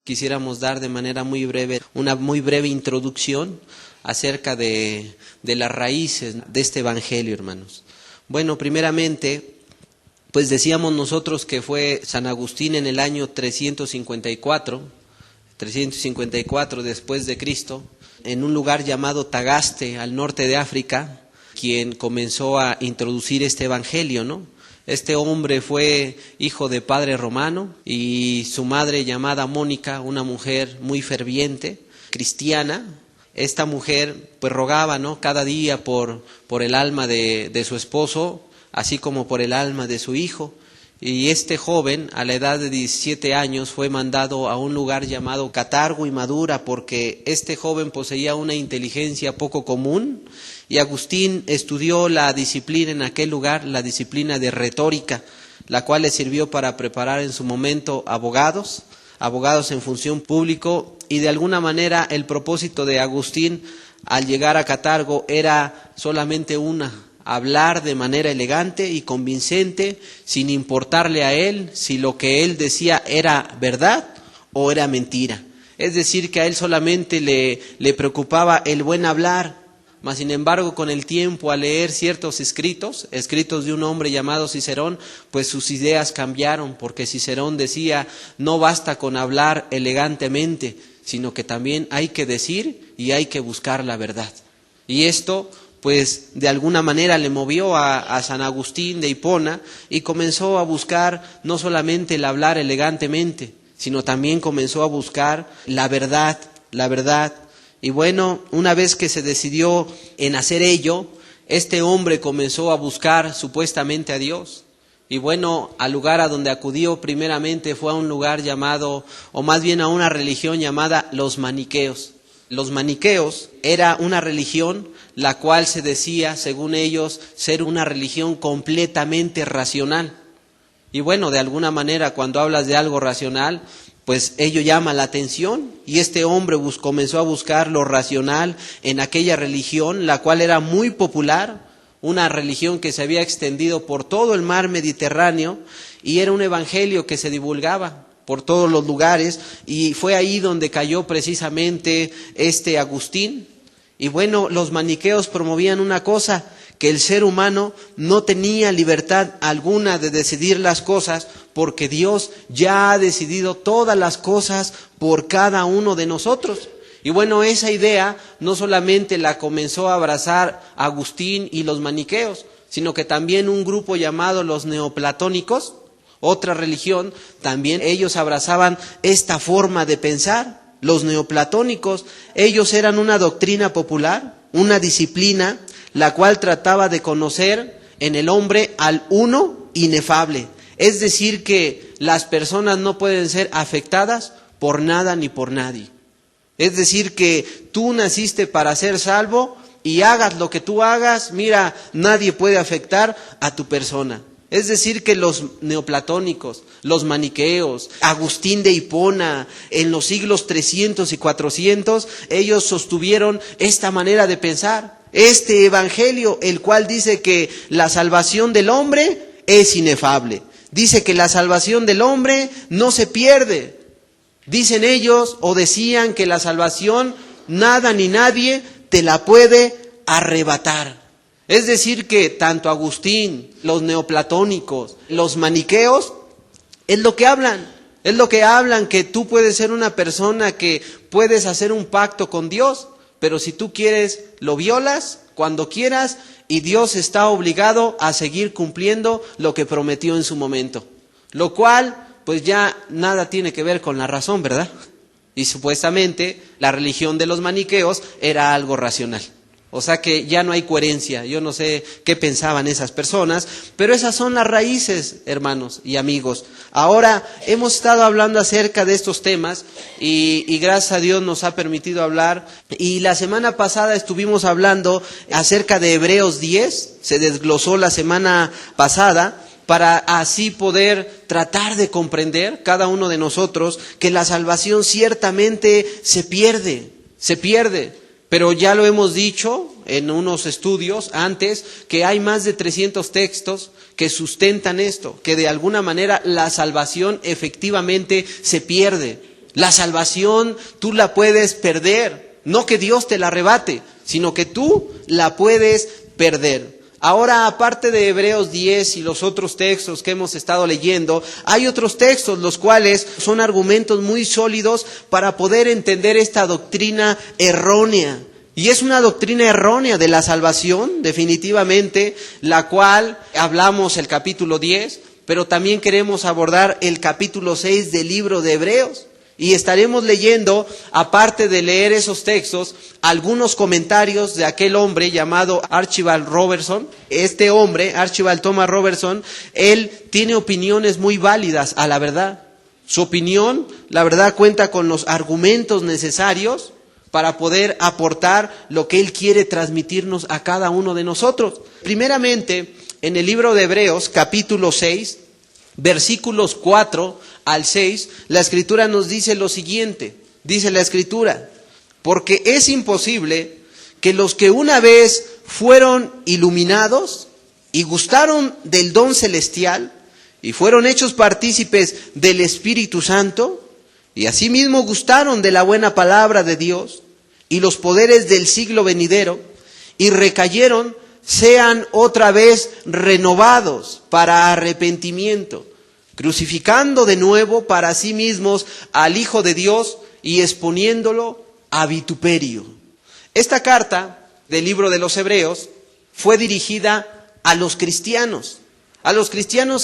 Quisiéramos dar de manera muy breve, una muy breve introducción acerca de las raíces de este evangelio, hermanos. Bueno, primeramente, pues decíamos nosotros que fue San Agustín en el año 354 después de Cristo, en un lugar llamado Tagaste, al norte de África, quien comenzó a introducir este evangelio, ¿no? Este hombre fue hijo de padre romano y su madre llamada Mónica, una mujer muy ferviente, cristiana. Esta mujer pues rogaba, ¿no?, cada día por el alma de su esposo, así como por el alma de su hijo. Y este joven, a la edad de 17 años, fue mandado a un lugar llamado Catargo y Madura, porque este joven poseía una inteligencia poco común, y Agustín estudió la disciplina en aquel lugar, la disciplina de retórica, la cual le sirvió para preparar en su momento abogados en función público, y de alguna manera el propósito de Agustín al llegar a Catargo era solamente hablar de manera elegante y convincente, sin importarle a él si lo que él decía era verdad o era mentira. Es decir, que a él solamente le preocupaba el buen hablar. Mas sin embargo, con el tiempo, al leer ciertos escritos de un hombre llamado Cicerón, pues sus ideas cambiaron, porque Cicerón decía: no basta con hablar elegantemente, sino que también hay que decir y hay que buscar la verdad. Y esto pues de alguna manera le movió a San Agustín de Hipona, y comenzó a buscar no solamente el hablar elegantemente, sino también comenzó a buscar la verdad. Y bueno, una vez que se decidió en hacer ello, este hombre comenzó a buscar supuestamente a Dios. Y bueno, al lugar a donde acudió primeramente fue a un lugar llamado, o más bien a una religión llamada los maniqueos. Los maniqueos era una religión la cual se decía, según ellos, ser una religión completamente racional. Y bueno, de alguna manera, cuando hablas de algo racional, pues ello llama la atención, y este hombre comenzó a buscar lo racional en aquella religión, la cual era muy popular, una religión que se había extendido por todo el mar Mediterráneo, y era un evangelio que se divulgaba por todos los lugares, y fue ahí donde cayó precisamente este Agustín. Y bueno, los maniqueos promovían una cosa, que el ser humano no tenía libertad alguna de decidir las cosas, porque Dios ya ha decidido todas las cosas por cada uno de nosotros. Y bueno, esa idea no solamente la comenzó a abrazar Agustín y los maniqueos, sino que también un grupo llamado los neoplatónicos, otra religión, también ellos abrazaban esta forma de pensar. Los neoplatónicos, ellos eran una doctrina popular, una disciplina, la cual trataba de conocer en el hombre al uno inefable. Es decir, que las personas no pueden ser afectadas por nada ni por nadie. Es decir, que tú naciste para ser salvo, y hagas lo que tú hagas, mira, nadie puede afectar a tu persona. Es decir, que los neoplatónicos, los maniqueos, Agustín de Hipona, en los siglos 300 y 400, ellos sostuvieron esta manera de pensar. Este evangelio, el cual dice que la salvación del hombre es inefable. Dice que la salvación del hombre no se pierde. Dicen ellos, o decían, que la salvación nada ni nadie te la puede arrebatar. Es decir, que tanto Agustín, los neoplatónicos, los maniqueos, es lo que hablan, que tú puedes ser una persona que puedes hacer un pacto con Dios, pero si tú quieres, lo violas cuando quieras, y Dios está obligado a seguir cumpliendo lo que prometió en su momento. Lo cual, pues ya nada tiene que ver con la razón, ¿verdad? Y supuestamente la religión de los maniqueos era algo racional. O sea que ya no hay coherencia. Yo no sé qué pensaban esas personas, pero esas son las raíces, hermanos y amigos. Ahora hemos estado hablando acerca de estos temas y gracias a Dios nos ha permitido hablar. Y la semana pasada estuvimos hablando acerca de Hebreos 10, se desglosó la semana pasada, para así poder tratar de comprender cada uno de nosotros que la salvación ciertamente se pierde. Pero ya lo hemos dicho en unos estudios antes, que hay más de 300 textos que sustentan esto, que de alguna manera la salvación efectivamente se pierde. La salvación tú la puedes perder. No que Dios te la arrebate, sino que tú la puedes perder. Ahora, aparte de Hebreos 10 y los otros textos que hemos estado leyendo, hay otros textos los cuales son argumentos muy sólidos para poder entender esta doctrina errónea. Y es una doctrina errónea de la salvación, definitivamente, la cual hablamos el capítulo 10, pero también queremos abordar el capítulo 6 del libro de Hebreos. Y estaremos leyendo, aparte de leer esos textos, algunos comentarios de aquel hombre llamado Archibald Robertson. Este hombre, Archibald Thomas Robertson, él tiene opiniones muy válidas a la verdad. Su opinión, la verdad, cuenta con los argumentos necesarios para poder aportar lo que él quiere transmitirnos a cada uno de nosotros. Primeramente, en el libro de Hebreos, capítulo 6, versículos 4 al 6, la Escritura nos dice lo siguiente. Dice la Escritura: porque es imposible que los que una vez fueron iluminados y gustaron del don celestial y fueron hechos partícipes del Espíritu Santo, y asimismo gustaron de la buena palabra de Dios y los poderes del siglo venidero, y recayeron, sean otra vez renovados para arrepentimiento, crucificando de nuevo para sí mismos al Hijo de Dios y exponiéndolo a vituperio. Esta carta del libro de los Hebreos fue dirigida a los cristianos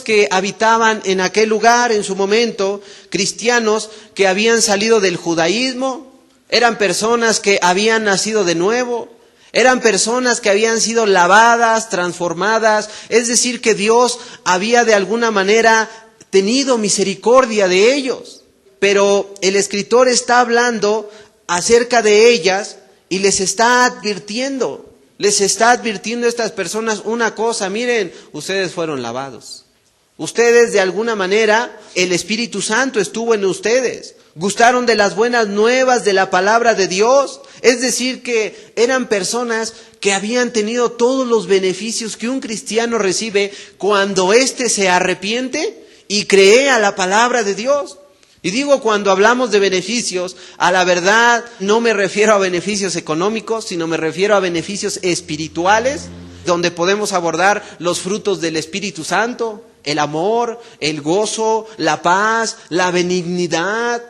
que habitaban en aquel lugar en su momento, cristianos que habían salido del judaísmo, eran personas que habían nacido de nuevo, eran personas que habían sido lavadas, transformadas, es decir, que Dios había de alguna manera tenido misericordia de ellos. Pero el escritor está hablando acerca de ellas y les está advirtiendo a estas personas una cosa: miren, ustedes fueron lavados. Ustedes de alguna manera, el Espíritu Santo estuvo en ustedes. Gustaron de las buenas nuevas de la palabra de Dios. Es decir, que eran personas que habían tenido todos los beneficios que un cristiano recibe cuando éste se arrepiente y cree a la palabra de Dios. Y digo, cuando hablamos de beneficios, a la verdad no me refiero a beneficios económicos, sino me refiero a beneficios espirituales, donde podemos abordar los frutos del Espíritu Santo: el amor, el gozo, la paz, la benignidad.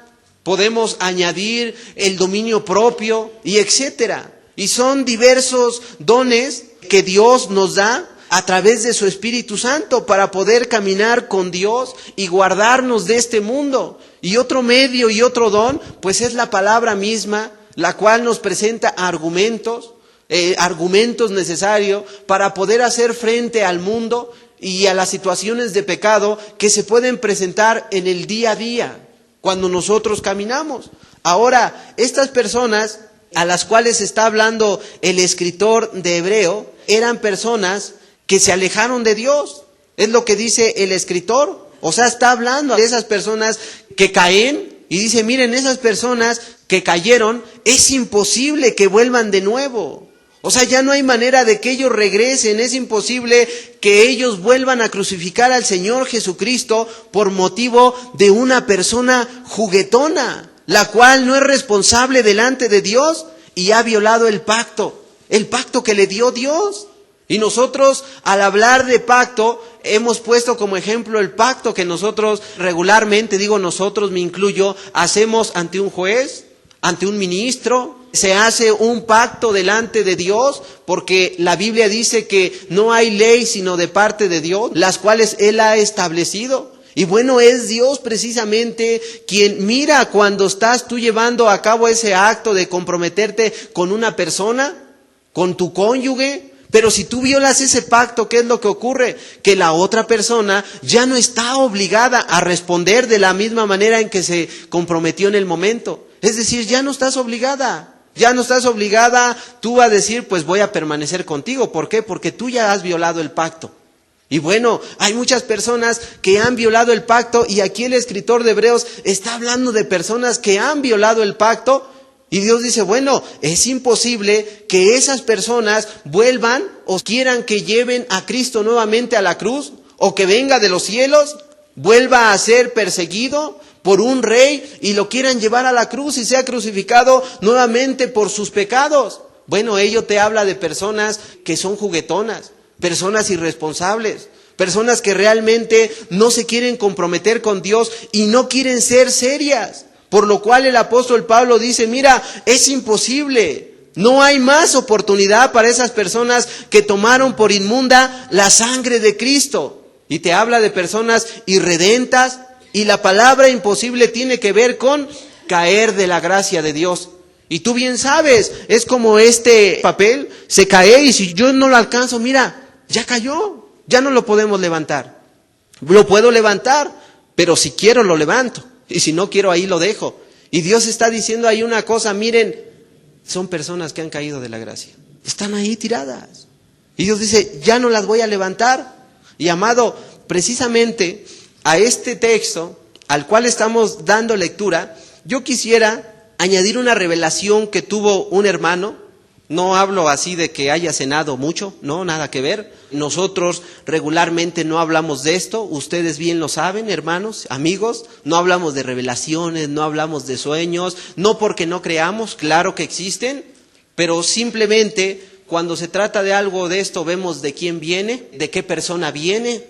Podemos añadir el dominio propio y etcétera. Y son diversos dones que Dios nos da a través de su Espíritu Santo para poder caminar con Dios y guardarnos de este mundo. Y otro medio y otro don, pues es la palabra misma, la cual nos presenta argumentos necesarios para poder hacer frente al mundo y a las situaciones de pecado que se pueden presentar en el día a día cuando nosotros caminamos. Ahora, estas personas a las cuales está hablando el escritor de Hebreo eran personas que se alejaron de Dios. Es lo que dice el escritor. O sea, está hablando de esas personas que caen y dice: miren, esas personas que cayeron, es imposible que vuelvan de nuevo. O sea, ya no hay manera de que ellos regresen. Es imposible que ellos vuelvan a crucificar al Señor Jesucristo por motivo de una persona juguetona, la cual no es responsable delante de Dios y ha violado el pacto que le dio Dios. Y nosotros, al hablar de pacto, hemos puesto como ejemplo el pacto que nosotros regularmente, digo nosotros, me incluyo, hacemos ante un juez, ante un ministro. Se hace un pacto delante de Dios, porque la Biblia dice que no hay ley sino de parte de Dios, las cuales Él ha establecido. Y bueno, es Dios precisamente quien mira cuando estás tú llevando a cabo ese acto de comprometerte con una persona, con tu cónyuge. Pero si tú violas ese pacto, ¿qué es lo que ocurre? Que la otra persona ya no está obligada a responder de la misma manera en que se comprometió en el momento. Es decir, ya no estás obligada tú a decir, pues voy a permanecer contigo. ¿Por qué? Porque tú ya has violado el pacto. Y bueno, hay muchas personas que han violado el pacto, y aquí el escritor de Hebreos está hablando de personas que han violado el pacto. Y Dios dice, bueno, es imposible que esas personas vuelvan o quieran que lleven a Cristo nuevamente a la cruz, o que venga de los cielos, vuelva a ser perseguido por un rey y lo quieran llevar a la cruz y sea crucificado nuevamente por sus pecados. Bueno, ello te habla de personas que son juguetonas, personas irresponsables, personas que realmente no se quieren comprometer con Dios y no quieren ser serias. Por lo cual el apóstol Pablo dice, mira, es imposible. No hay más oportunidad para esas personas que tomaron por inmunda la sangre de Cristo. Y te habla de personas irredentas, y la palabra imposible tiene que ver con caer de la gracia de Dios. Y tú bien sabes, es como este papel, se cae y si yo no lo alcanzo, mira, ya cayó, ya no lo podemos levantar. Lo puedo levantar, pero si quiero lo levanto, y si no quiero ahí lo dejo. Y Dios está diciendo ahí una cosa, miren, son personas que han caído de la gracia, están ahí tiradas. Y Dios dice, ya no las voy a levantar. Y amado, precisamente a este texto al cual estamos dando lectura, yo quisiera añadir una revelación que tuvo un hermano. No hablo así de que haya cenado mucho, no, nada que ver. Nosotros regularmente no hablamos de esto, ustedes bien lo saben, hermanos, amigos. No hablamos de revelaciones, no hablamos de sueños, no porque no creamos, claro que existen, pero simplemente cuando se trata de algo de esto vemos de quién viene, de qué persona viene,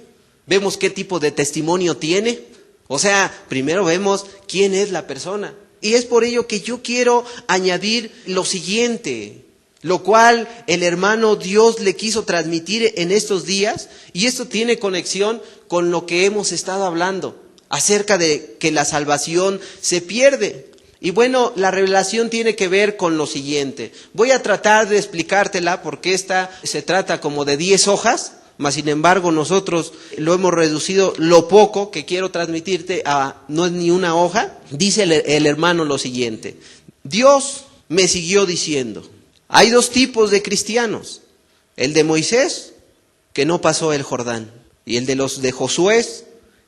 vemos qué tipo de testimonio tiene. O sea, primero vemos quién es la persona. Y es por ello que yo quiero añadir lo siguiente, lo cual el hermano Dios le quiso transmitir en estos días, y esto tiene conexión con lo que hemos estado hablando, acerca de que la salvación se pierde. Y bueno, la revelación tiene que ver con lo siguiente. Voy a tratar de explicártela porque esta se trata como de 10 hojas, mas sin embargo nosotros lo hemos reducido lo poco que quiero transmitirte a no es ni una hoja. Dice el hermano lo siguiente: Dios me siguió diciendo, hay 2 tipos de cristianos, el de Moisés, que no pasó el Jordán, y el de los de Josué,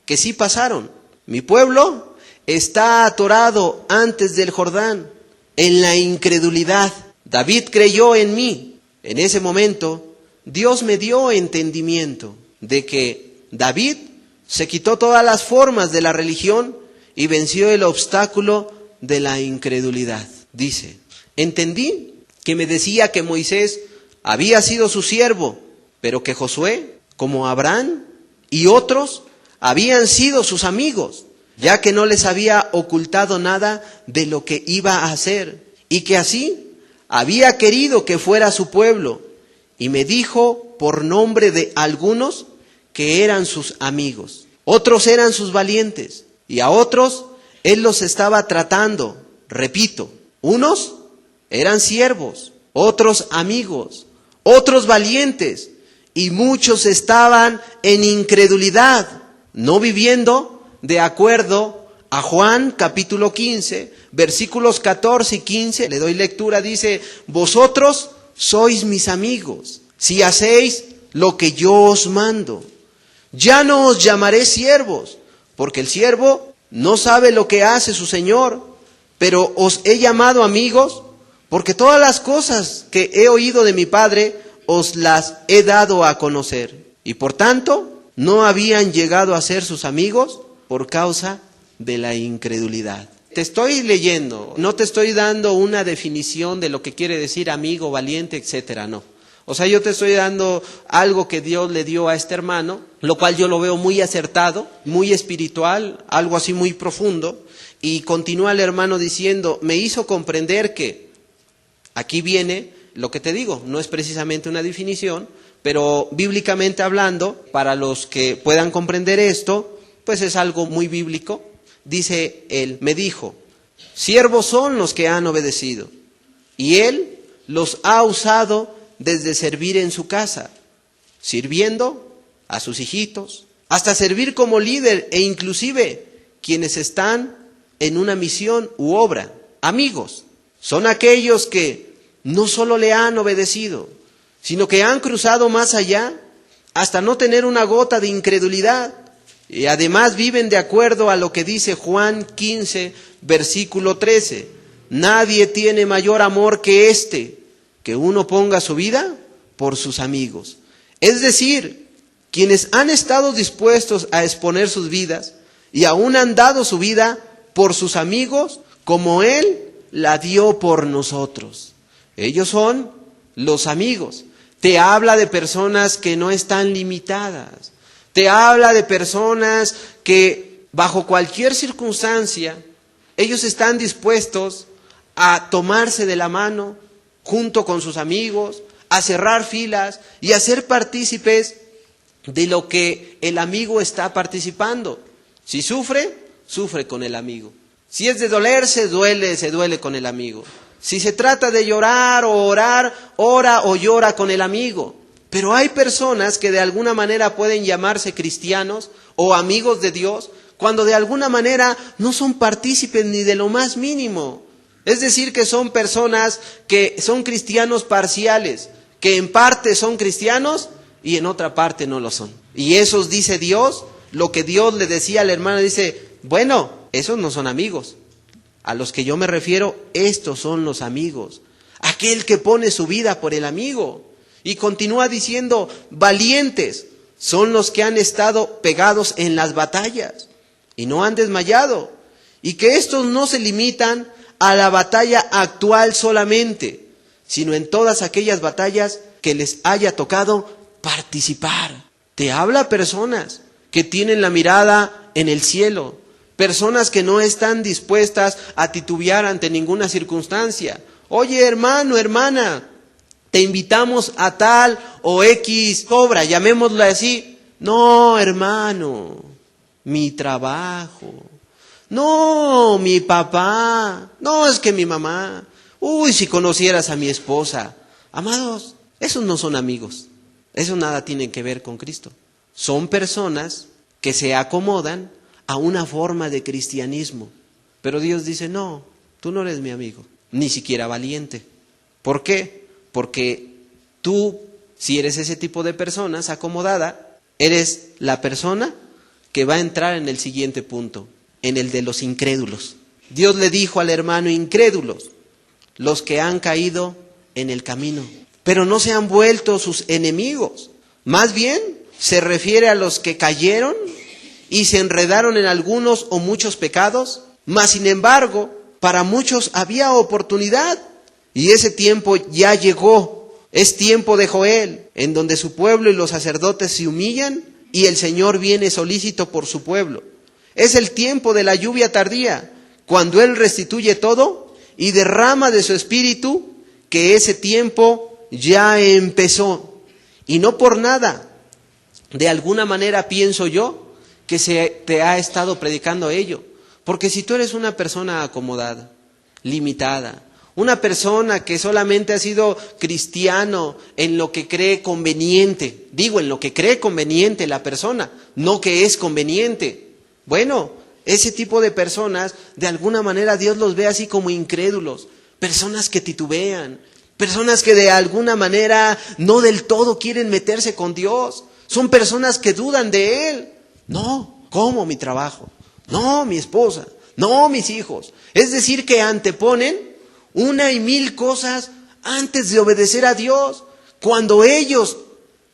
que sí pasaron. Mi pueblo está atorado antes del Jordán, en la incredulidad. David creyó en mí. En ese momento, Dios me dio entendimiento de que David se quitó todas las formas de la religión y venció el obstáculo de la incredulidad. Dice, entendí que me decía que Moisés había sido su siervo, pero que Josué, como Abraham y otros, habían sido sus amigos, ya que no les había ocultado nada de lo que iba a hacer, y que así había querido que fuera su pueblo, y me dijo por nombre de algunos que eran sus amigos. Otros eran sus valientes, y a otros él los estaba tratando. Repito, unos eran siervos, otros amigos, otros valientes, y muchos estaban en incredulidad, no viviendo de acuerdo a Juan capítulo 15, versículos 14 y 15, le doy lectura, dice, vosotros sois mis amigos, si hacéis lo que yo os mando. Ya no os llamaré siervos, porque el siervo no sabe lo que hace su señor, pero os he llamado amigos, porque todas las cosas que he oído de mi Padre os las he dado a conocer. Y por tanto, no habían llegado a ser sus amigos por causa de la incredulidad. Te estoy leyendo, no te estoy dando una definición de lo que quiere decir amigo, valiente, etcétera, no. O sea, yo te estoy dando algo que Dios le dio a este hermano, lo cual yo lo veo muy acertado, muy espiritual, algo así muy profundo. Y continúa el hermano diciendo, me hizo comprender que, aquí viene lo que te digo, no es precisamente una definición, pero bíblicamente hablando, para los que puedan comprender esto, pues es algo muy bíblico. Dice él, me dijo, siervos son los que han obedecido, y él los ha usado desde servir en su casa, sirviendo a sus hijitos, hasta servir como líder e inclusive quienes están en una misión u obra. Amigos, son aquellos que no solo le han obedecido, sino que han cruzado más allá hasta no tener una gota de incredulidad. Y además viven de acuerdo a lo que dice Juan 15, versículo 13. Nadie tiene mayor amor que este, que uno ponga su vida por sus amigos. Es decir, quienes han estado dispuestos a exponer sus vidas y aún han dado su vida por sus amigos como Él la dio por nosotros. Ellos son los amigos. Te habla de personas que no están limitadas. Te habla de personas que bajo cualquier circunstancia, ellos están dispuestos a tomarse de la mano junto con sus amigos, a cerrar filas y a ser partícipes de lo que el amigo está participando. Si sufre, sufre con el amigo. Si es de dolerse, se duele con el amigo. Si se trata de llorar o orar, ora o llora con el amigo. Pero hay personas que de alguna manera pueden llamarse cristianos o amigos de Dios, cuando de alguna manera no son partícipes ni de lo más mínimo. Es decir, que son personas que son cristianos parciales, que en parte son cristianos y en otra parte no lo son. Y esos, dice Dios, lo que Dios le decía al hermano, dice, bueno, esos no son amigos. A los que yo me refiero, estos son los amigos. Aquel que pone su vida por el amigo. Y continúa diciendo, valientes son los que han estado pegados en las batallas y no han desmayado. Y que estos no se limitan a la batalla actual solamente, sino en todas aquellas batallas que les haya tocado participar. Te habla personas que tienen la mirada en el cielo, personas que no están dispuestas a titubear ante ninguna circunstancia. Oye, hermano, hermana, te invitamos a tal o X obra, llamémoslo así. No, hermano, mi trabajo. No, mi papá. No, es que mi mamá. Uy, si conocieras a mi esposa. Amados, esos no son amigos. Eso nada tiene que ver con Cristo. Son personas que se acomodan a una forma de cristianismo. Pero Dios dice, no, tú no eres mi amigo, ni siquiera valiente. ¿Por qué? Porque tú, si eres ese tipo de personas acomodada, eres la persona que va a entrar en el siguiente punto, en el de los incrédulos. Dios le dijo al hermano, incrédulos, los que han caído en el camino, pero no se han vuelto sus enemigos. Más bien, se refiere a los que cayeron y se enredaron en algunos o muchos pecados, mas sin embargo, para muchos había oportunidad. Y ese tiempo ya llegó, es tiempo de Joel, en donde su pueblo y los sacerdotes se humillan y el Señor viene solícito por su pueblo. Es el tiempo de la lluvia tardía, cuando Él restituye todo y derrama de su espíritu, que ese tiempo ya empezó. Y no por nada, de alguna manera pienso yo, que se te ha estado predicando ello. Porque si tú eres una persona acomodada, limitada, una persona que solamente ha sido cristiano en lo que cree conveniente, digo en lo que cree conveniente la persona, no que es conveniente. Bueno, ese tipo de personas, de alguna manera Dios los ve así como incrédulos, personas que titubean, personas que de alguna manera no del todo quieren meterse con Dios, son personas que dudan de Él. No, ¿cómo mi trabajo? No, mi esposa, no, mis hijos. Es decir, que anteponen una y mil cosas antes de obedecer a Dios, cuando ellos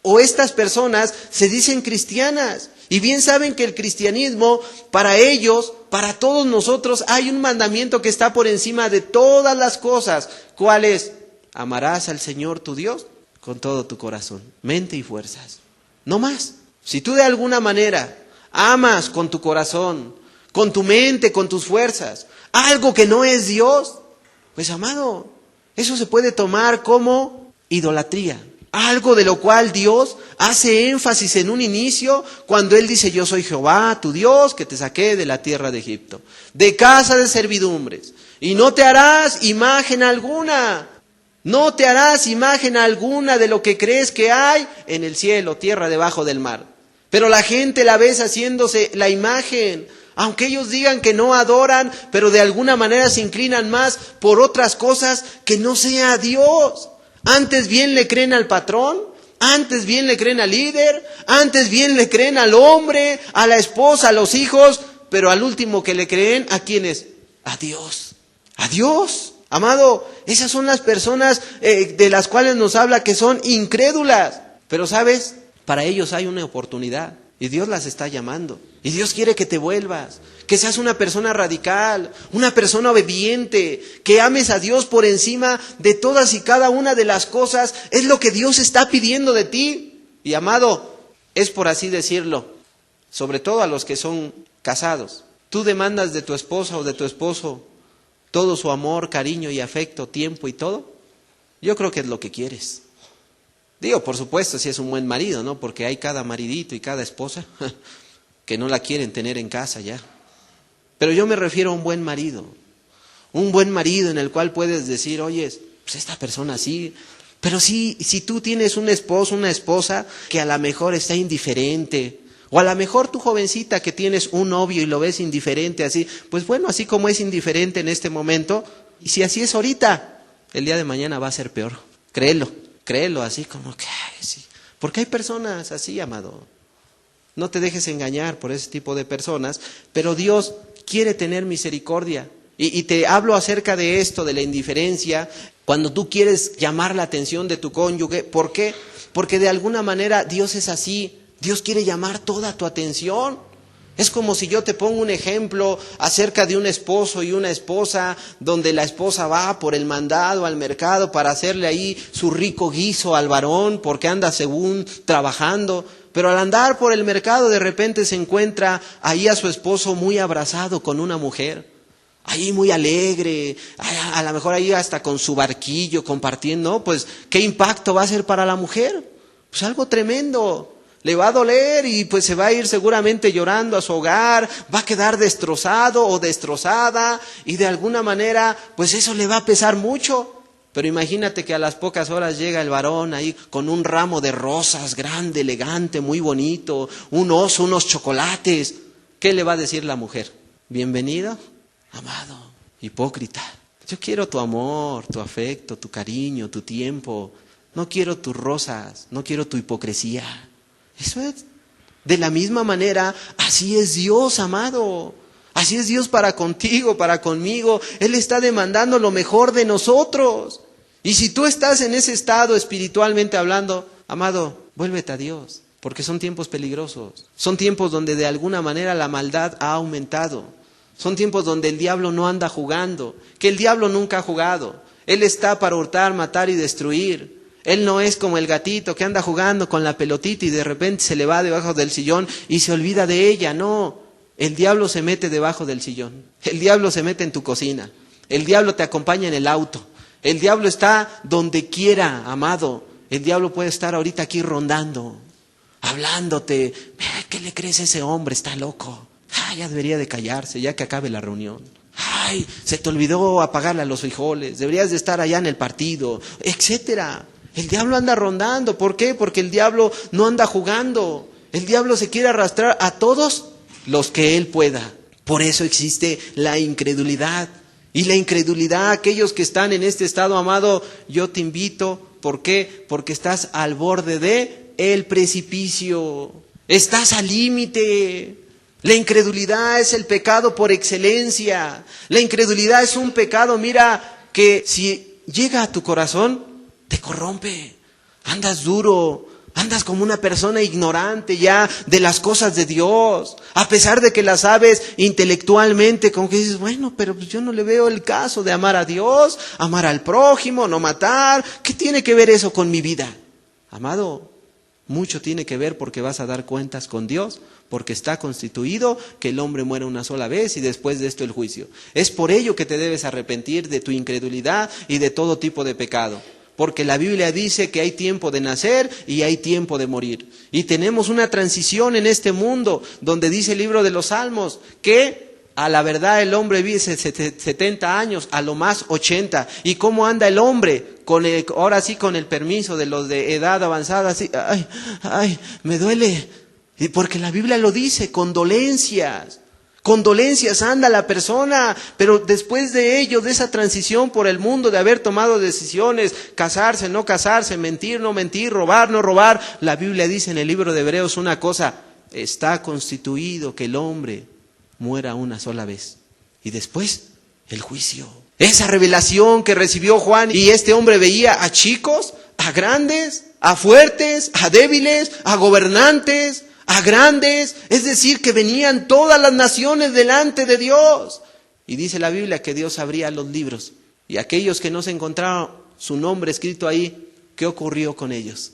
o estas personas se dicen cristianas, y bien saben que el cristianismo, para ellos, para todos nosotros, hay un mandamiento que está por encima de todas las cosas. ¿Cuál es? Amarás al Señor tu Dios con todo tu corazón, mente y fuerzas. No más. Si tú de alguna manera amas con tu corazón, con tu mente, con tus fuerzas, algo que no es Dios, pues amado, eso se puede tomar como idolatría. Algo de lo cual Dios hace énfasis en un inicio cuando Él dice, yo soy Jehová, tu Dios, que te saqué de la tierra de Egipto, de casa de servidumbres, y no te harás imagen alguna. No te harás imagen alguna de lo que crees que hay en el cielo, tierra debajo del mar. Pero la gente la ves haciéndose la imagen. Aunque ellos digan que no adoran, pero de alguna manera se inclinan más por otras cosas que no sea Dios. Antes bien le creen al patrón, antes bien le creen al líder, antes bien le creen al hombre, a la esposa, a los hijos, pero al último que le creen, ¿a quién es? A Dios. A Dios. Amado, esas son las personas de las cuales nos habla que son incrédulas. Pero ¿sabes? Para ellos hay una oportunidad. Y Dios las está llamando. Y Dios quiere que te vuelvas, que seas una persona radical, una persona obediente, que ames a Dios por encima de todas y cada una de las cosas. Es lo que Dios está pidiendo de ti. Y amado, es por así decirlo, sobre todo a los que son casados. Tú demandas de tu esposa o de tu esposo todo su amor, cariño y afecto, tiempo y todo. Yo creo que es lo que quieres. Digo, por supuesto, si es un buen marido, ¿no? Porque hay cada maridito y cada esposa que no la quieren tener en casa ya. Pero yo me refiero a un buen marido en el cual puedes decir, oye, pues esta persona sí. Pero si tú tienes un esposo, una esposa que a lo mejor está indiferente, o a lo mejor tu jovencita que tienes un novio y lo ves indiferente así, pues bueno, así como es indiferente en este momento, y si así es ahorita, el día de mañana va a ser peor. Créelo así como que, sí. Porque hay personas así, amado. No te dejes engañar por ese tipo de personas, pero Dios quiere tener misericordia. Y te hablo acerca de esto, de la indiferencia, cuando tú quieres llamar la atención de tu cónyuge. ¿Por qué? Porque de alguna manera Dios es así. Dios quiere llamar toda tu atención. Es como si yo te pongo un ejemplo acerca de un esposo y una esposa, donde la esposa va por el mandado al mercado para hacerle ahí su rico guiso al varón, porque anda según trabajando. Pero al andar por el mercado de repente se encuentra ahí a su esposo muy abrazado con una mujer, ahí muy alegre, a lo mejor ahí hasta con su barquillo compartiendo. Pues, ¿qué impacto va a ser para la mujer? Pues algo tremendo. Le va a doler y pues se va a ir seguramente llorando a su hogar, va a quedar destrozado o destrozada y de alguna manera pues eso le va a pesar mucho. Pero imagínate que a las pocas horas llega el varón ahí con un ramo de rosas grande, elegante, muy bonito, un oso, unos chocolates. ¿Qué le va a decir la mujer? Bienvenido, amado, hipócrita. Yo quiero tu amor, tu afecto, tu cariño, tu tiempo. No quiero tus rosas, no quiero tu hipocresía. Eso es. De la misma manera, así es Dios, amado. Así es Dios para contigo, para conmigo. Él está demandando lo mejor de nosotros. Y si tú estás en ese estado espiritualmente hablando, amado, vuélvete a Dios. Porque son tiempos peligrosos. Son tiempos donde de alguna manera la maldad ha aumentado. Son tiempos donde el diablo no anda jugando. Que el diablo nunca ha jugado. Él está para hurtar, matar y destruir. Él no es como el gatito que anda jugando con la pelotita y de repente se le va debajo del sillón y se olvida de ella. No, el diablo se mete debajo del sillón. El diablo se mete en tu cocina. El diablo te acompaña en el auto. El diablo está donde quiera, amado. El diablo puede estar ahorita aquí rondando, hablándote. ¿Qué le crees a ese hombre? Está loco. Ya debería de callarse ya que acabe la reunión. Se te olvidó apagarle a los frijoles. Deberías de estar allá en el partido, etcétera. El diablo anda rondando. ¿Por qué? Porque el diablo no anda jugando. El diablo se quiere arrastrar a todos los que él pueda. Por eso existe la incredulidad. Y la incredulidad, aquellos que están en este estado, amado, yo te invito. ¿Por qué? Porque estás al borde de el precipicio. Estás al límite. La incredulidad es el pecado por excelencia. La incredulidad es un pecado, mira, que si llega a tu corazón, te corrompe, andas duro, andas como una persona ignorante ya de las cosas de Dios, a pesar de que las sabes intelectualmente, como que dices, bueno, pero pues yo no le veo el caso de amar a Dios, amar al prójimo, no matar. ¿Qué tiene que ver eso con mi vida? Amado, mucho tiene que ver porque vas a dar cuentas con Dios, porque está constituido que el hombre muera una sola vez y después de esto el juicio. Es por ello que te debes arrepentir de tu incredulidad y de todo tipo de pecado. Porque la Biblia dice que hay tiempo de nacer y hay tiempo de morir. Y tenemos una transición en este mundo donde dice el libro de los Salmos que a la verdad el hombre vive 70 años, a lo más 80. ¿Y cómo anda el hombre? Ahora sí con el permiso de los de edad avanzada, así, me duele. Y porque la Biblia lo dice, condolencias anda la persona, pero después de ello, de esa transición por el mundo, de haber tomado decisiones, casarse, no casarse, mentir, no mentir, robar, no robar, la Biblia dice en el libro de Hebreos una cosa, está constituido que el hombre muera una sola vez y después el juicio. Esa revelación que recibió Juan y este hombre veía a chicos, a grandes, a fuertes, a débiles, a gobernantes, a grandes, es decir, que venían todas las naciones delante de Dios. Y dice la Biblia que Dios abría los libros. Y aquellos que no se encontraron su nombre escrito ahí, ¿qué ocurrió con ellos?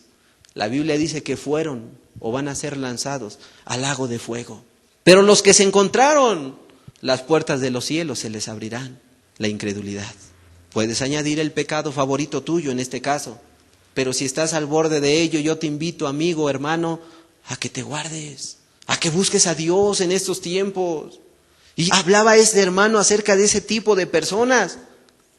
La Biblia dice que fueron o van a ser lanzados al lago de fuego. Pero los que se encontraron, las puertas de los cielos se les abrirán. La incredulidad. Puedes añadir el pecado favorito tuyo en este caso. Pero si estás al borde de ello, yo te invito, amigo, hermano, a que te guardes, a que busques a Dios en estos tiempos. Y hablaba este hermano acerca de ese tipo de personas.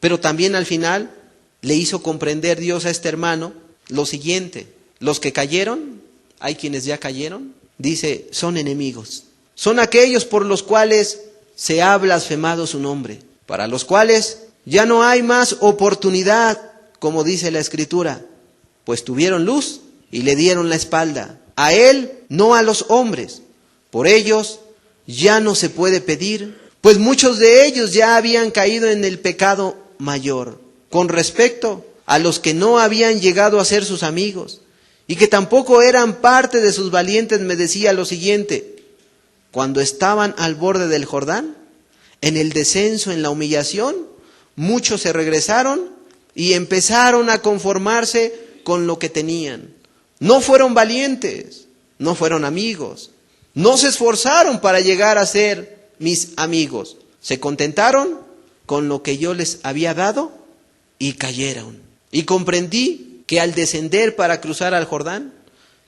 Pero también al final le hizo comprender Dios a este hermano lo siguiente. Los que cayeron, hay quienes ya cayeron, dice, son enemigos. Son aquellos por los cuales se ha blasfemado su nombre, para los cuales ya no hay más oportunidad, como dice la Escritura, pues tuvieron luz y le dieron la espalda. A él, no a los hombres. Por ellos ya no se puede pedir, pues muchos de ellos ya habían caído en el pecado mayor. Con respecto a los que no habían llegado a ser sus amigos y que tampoco eran parte de sus valientes, me decía lo siguiente: cuando estaban al borde del Jordán, en el descenso, en la humillación, muchos se regresaron y empezaron a conformarse con lo que tenían. No fueron valientes, no fueron amigos, no se esforzaron para llegar a ser mis amigos. Se contentaron con lo que yo les había dado y cayeron. Y comprendí que al descender para cruzar al Jordán,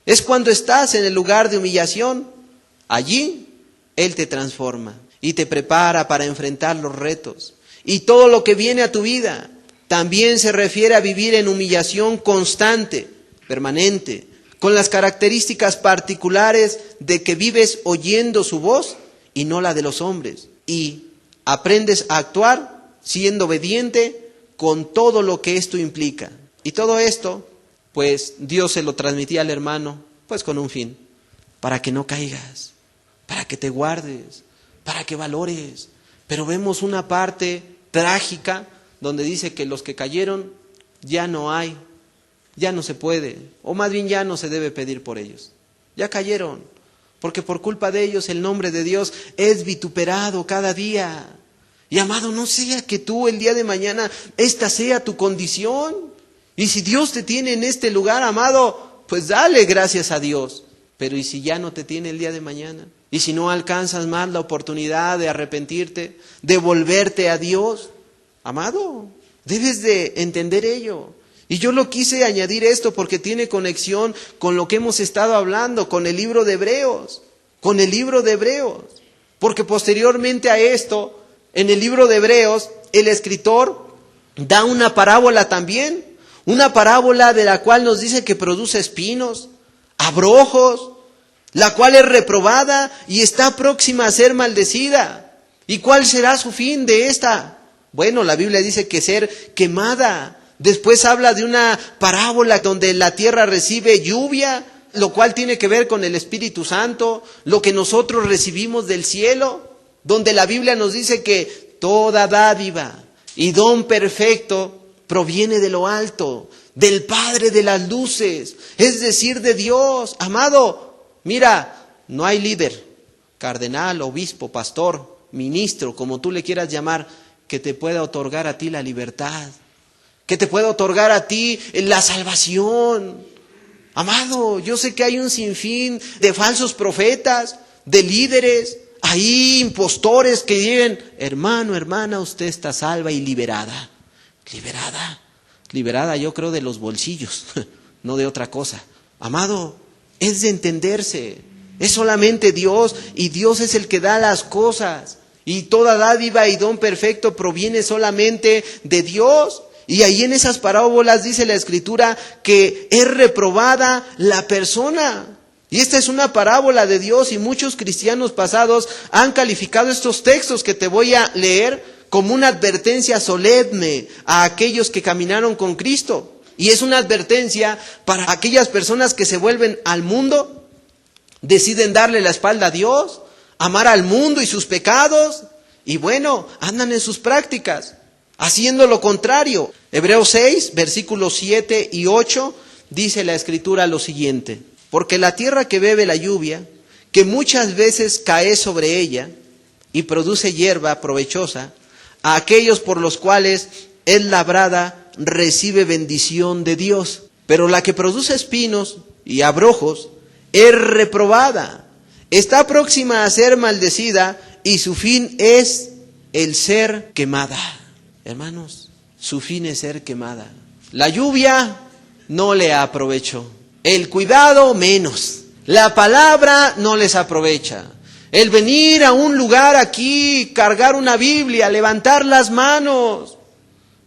es cuando estás en el lugar de humillación. Allí Él te transforma y te prepara para enfrentar los retos. Y todo lo que viene a tu vida también se refiere a vivir en humillación constante, permanente, con las características particulares de que vives oyendo su voz y no la de los hombres. Y aprendes a actuar siendo obediente con todo lo que esto implica. Y todo esto, pues Dios se lo transmitía al hermano, pues con un fin, para que no caigas, para que te guardes, para que valores. Pero vemos una parte trágica donde dice que los que cayeron ya no hay, ya no se puede, o más bien ya no se debe pedir por ellos. Ya cayeron, porque por culpa de ellos el nombre de Dios es vituperado cada día. Y amado, no sea que tú el día de mañana esta sea tu condición. Y si Dios te tiene en este lugar, amado, pues dale gracias a Dios. Pero ¿y si ya no te tiene el día de mañana? ¿Y si no alcanzas más la oportunidad de arrepentirte, de volverte a Dios? Amado, debes de entender ello. Y yo lo quise añadir esto porque tiene conexión con lo que hemos estado hablando, con el libro de Hebreos. Con el libro de Hebreos. Porque posteriormente a esto, en el libro de Hebreos, el escritor da una parábola también. Una parábola de la cual nos dice que produce espinos, abrojos, la cual es reprobada y está próxima a ser maldecida. ¿Y cuál será su fin de esta? Bueno, la Biblia dice que ser quemada. Después habla de una parábola donde la tierra recibe lluvia, lo cual tiene que ver con el Espíritu Santo, lo que nosotros recibimos del cielo, donde la Biblia nos dice que toda dádiva y don perfecto proviene de lo alto, del Padre de las luces, es decir, de Dios. Amado, mira, no hay líder, cardenal, obispo, pastor, ministro, como tú le quieras llamar, que te pueda otorgar a ti la libertad, que te pueda otorgar a ti la salvación. Amado, yo sé que hay un sinfín de falsos profetas, de líderes, hay impostores que digan, hermano, hermana, usted está salva y liberada. Liberada yo creo de los bolsillos, no de otra cosa. Amado, es de entenderse, es solamente Dios y Dios es el que da las cosas. Y toda dádiva y don perfecto proviene solamente de Dios. Y ahí en esas parábolas dice la Escritura que es reprobada la persona. Y esta es una parábola de Dios y muchos cristianos pasados han calificado estos textos que te voy a leer como una advertencia solemne a aquellos que caminaron con Cristo. Y es una advertencia para aquellas personas que se vuelven al mundo, deciden darle la espalda a Dios, amar al mundo y sus pecados, y bueno, andan en sus prácticas, haciendo lo contrario. Hebreos 6, versículos 7 y 8, dice la Escritura lo siguiente: porque la tierra que bebe la lluvia que muchas veces cae sobre ella y produce hierba provechosa, a aquellos por los cuales es labrada recibe bendición de Dios. Pero la que produce espinos y abrojos es reprobada, está próxima a ser maldecida y su fin es el ser quemada. Hermanos, su fin es ser quemada. La lluvia no le aprovechó, el cuidado menos, la palabra no les aprovecha. El venir a un lugar aquí, cargar una Biblia, levantar las manos,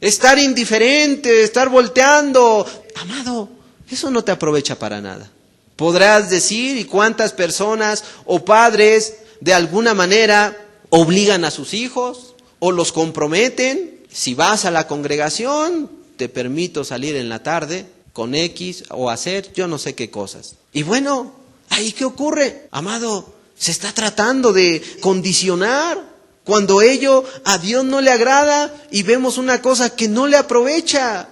estar indiferente, estar volteando. Amado, eso no te aprovecha para nada. Podrás decir, ¿y cuántas personas o padres de alguna manera obligan a sus hijos o los comprometen? Si vas a la congregación, te permito salir en la tarde con X o hacer yo no sé qué cosas. Y bueno, ¿ahí qué ocurre? Amado, se está tratando de condicionar cuando ello a Dios no le agrada y vemos una cosa que no le aprovecha.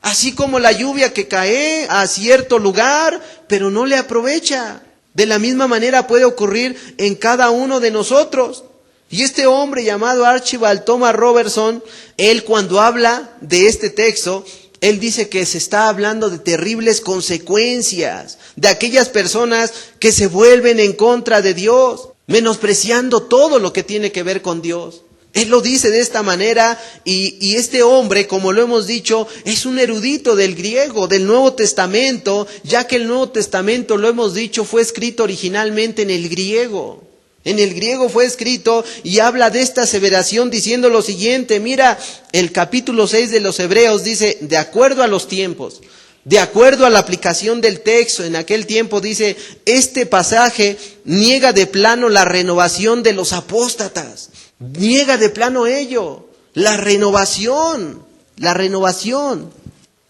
Así como la lluvia que cae a cierto lugar, pero no le aprovecha. De la misma manera puede ocurrir en cada uno de nosotros. Y este hombre llamado Archibald Thomas Robertson, él cuando habla de este texto, él dice que se está hablando de terribles consecuencias, de aquellas personas que se vuelven en contra de Dios, menospreciando todo lo que tiene que ver con Dios. Él lo dice de esta manera y este hombre, como lo hemos dicho, es un erudito del griego, del Nuevo Testamento, ya que el Nuevo Testamento, lo hemos dicho, fue escrito originalmente en el griego. En el griego fue escrito y habla de esta aseveración diciendo lo siguiente. Mira, el capítulo 6 de los Hebreos dice, de acuerdo a los tiempos, de acuerdo a la aplicación del texto, en aquel tiempo dice, este pasaje niega de plano la renovación de los apóstatas. Niega de plano ello, la renovación.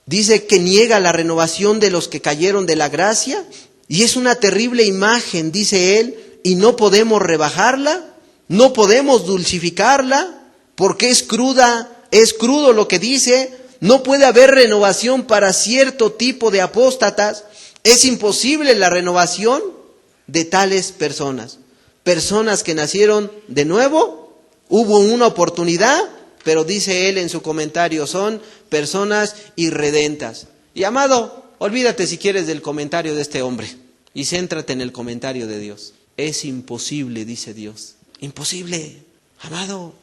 Dice que niega la renovación de los que cayeron de la gracia y es una terrible imagen, dice él, y no podemos rebajarla, no podemos dulcificarla, porque es cruda, es crudo lo que dice, no puede haber renovación para cierto tipo de apóstatas, es imposible la renovación de tales personas. Personas que nacieron de nuevo, hubo una oportunidad, pero dice él en su comentario, son personas irredentas. Y amado, olvídate si quieres del comentario de este hombre y céntrate en el comentario de Dios. Es imposible, dice Dios. Imposible, amado.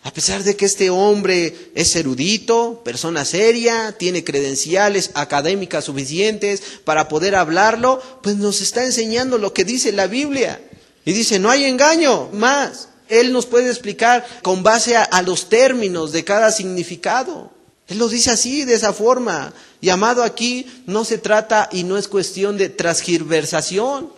A pesar de que este hombre es erudito, persona seria, tiene credenciales académicas suficientes para poder hablarlo, pues nos está enseñando lo que dice la Biblia. Y dice, no hay engaño, más. Él nos puede explicar con base a los términos de cada significado. Él lo dice así, de esa forma. Y amado, aquí no se trata y no es cuestión de transgiversación.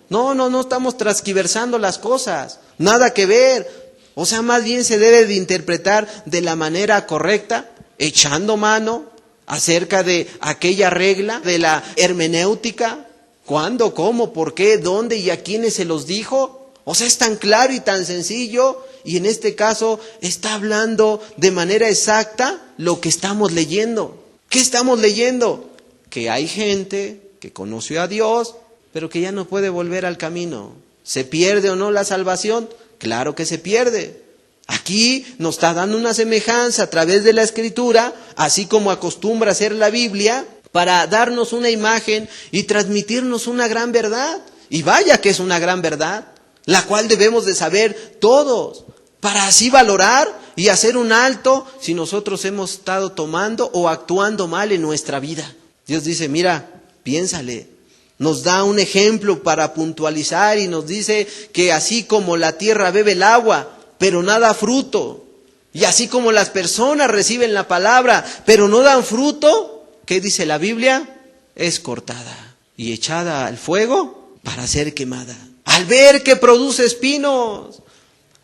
No estamos transgiversando las cosas. Nada que ver. O sea, más bien se debe de interpretar de la manera correcta, echando mano acerca de aquella regla de la hermenéutica. ¿Cuándo, cómo, por qué, dónde y a quiénes se los dijo? O sea, es tan claro y tan sencillo, y en este caso está hablando de manera exacta lo que estamos leyendo. ¿Qué estamos leyendo? Que hay gente que conoció a Dios, pero que ya no puede volver al camino. ¿Se pierde o no la salvación? Claro que se pierde. Aquí nos está dando una semejanza a través de la Escritura, así como acostumbra hacer la Biblia, para darnos una imagen y transmitirnos una gran verdad. Y vaya que es una gran verdad, la cual debemos de saber todos, para así valorar y hacer un alto si nosotros hemos estado tomando o actuando mal en nuestra vida. Dios dice, mira, piénsale. Nos da un ejemplo para puntualizar y nos dice que así como la tierra bebe el agua, pero no da fruto, y así como las personas reciben la palabra, pero no dan fruto, ¿qué dice la Biblia? Es cortada y echada al fuego para ser quemada. Al ver que produce espinos,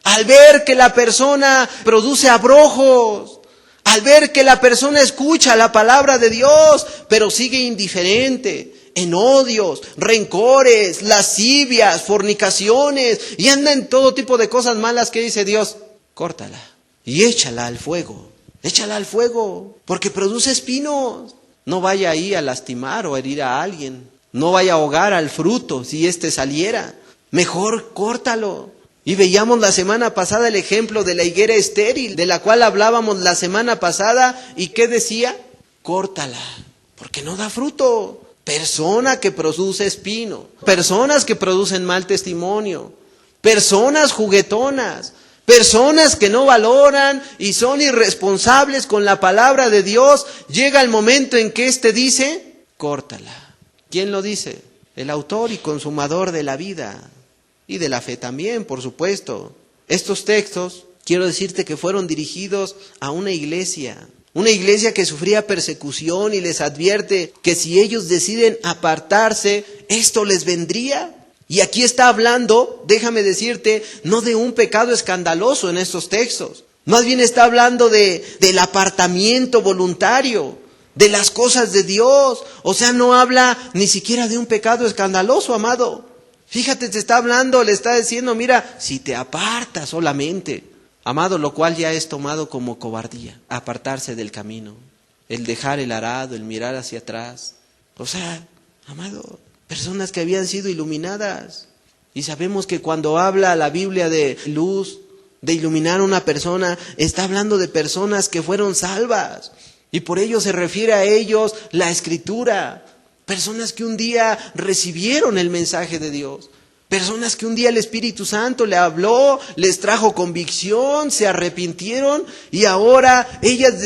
al ver que la persona produce abrojos, al ver que la persona escucha la palabra de Dios, pero sigue indiferente, en odios, rencores, lascivias, fornicaciones, y anda en todo tipo de cosas malas, que dice Dios, córtala y échala al fuego, porque produce espinos. No vaya ahí a lastimar o herir a alguien, no vaya a ahogar al fruto si éste saliera, Mejor córtalo. Y veíamos la semana pasada el ejemplo de la higuera estéril, de la cual hablábamos la semana pasada. ¿Y qué decía? Córtala, porque no da fruto. Persona que produce espino, personas que producen mal testimonio, personas juguetonas, personas que no valoran y son irresponsables con la palabra de Dios. Llega el momento en que éste dice, córtala. ¿Quién lo dice? El autor y consumador de la vida y de la fe también, por supuesto. Estos textos, quiero decirte que fueron dirigidos a una iglesia que sufría persecución y les advierte que si ellos deciden apartarse, esto les vendría. Y aquí está hablando, déjame decirte, no de un pecado escandaloso en estos textos. Más bien está hablando del apartamiento voluntario, de las cosas de Dios. O sea, no habla ni siquiera de un pecado escandaloso, amado. Fíjate, te está hablando, le está diciendo, mira, si te apartas solamente, amado, lo cual ya es tomado como cobardía, apartarse del camino, el dejar el arado, el mirar hacia atrás. O sea, amado, personas que habían sido iluminadas. Y sabemos que cuando habla la Biblia de luz, de iluminar a una persona, está hablando de personas que fueron salvas. Y por ello se refiere a ellos la Escritura. Personas que un día recibieron el mensaje de Dios. Personas que un día el Espíritu Santo le habló, les trajo convicción, se arrepintieron y ahora ellos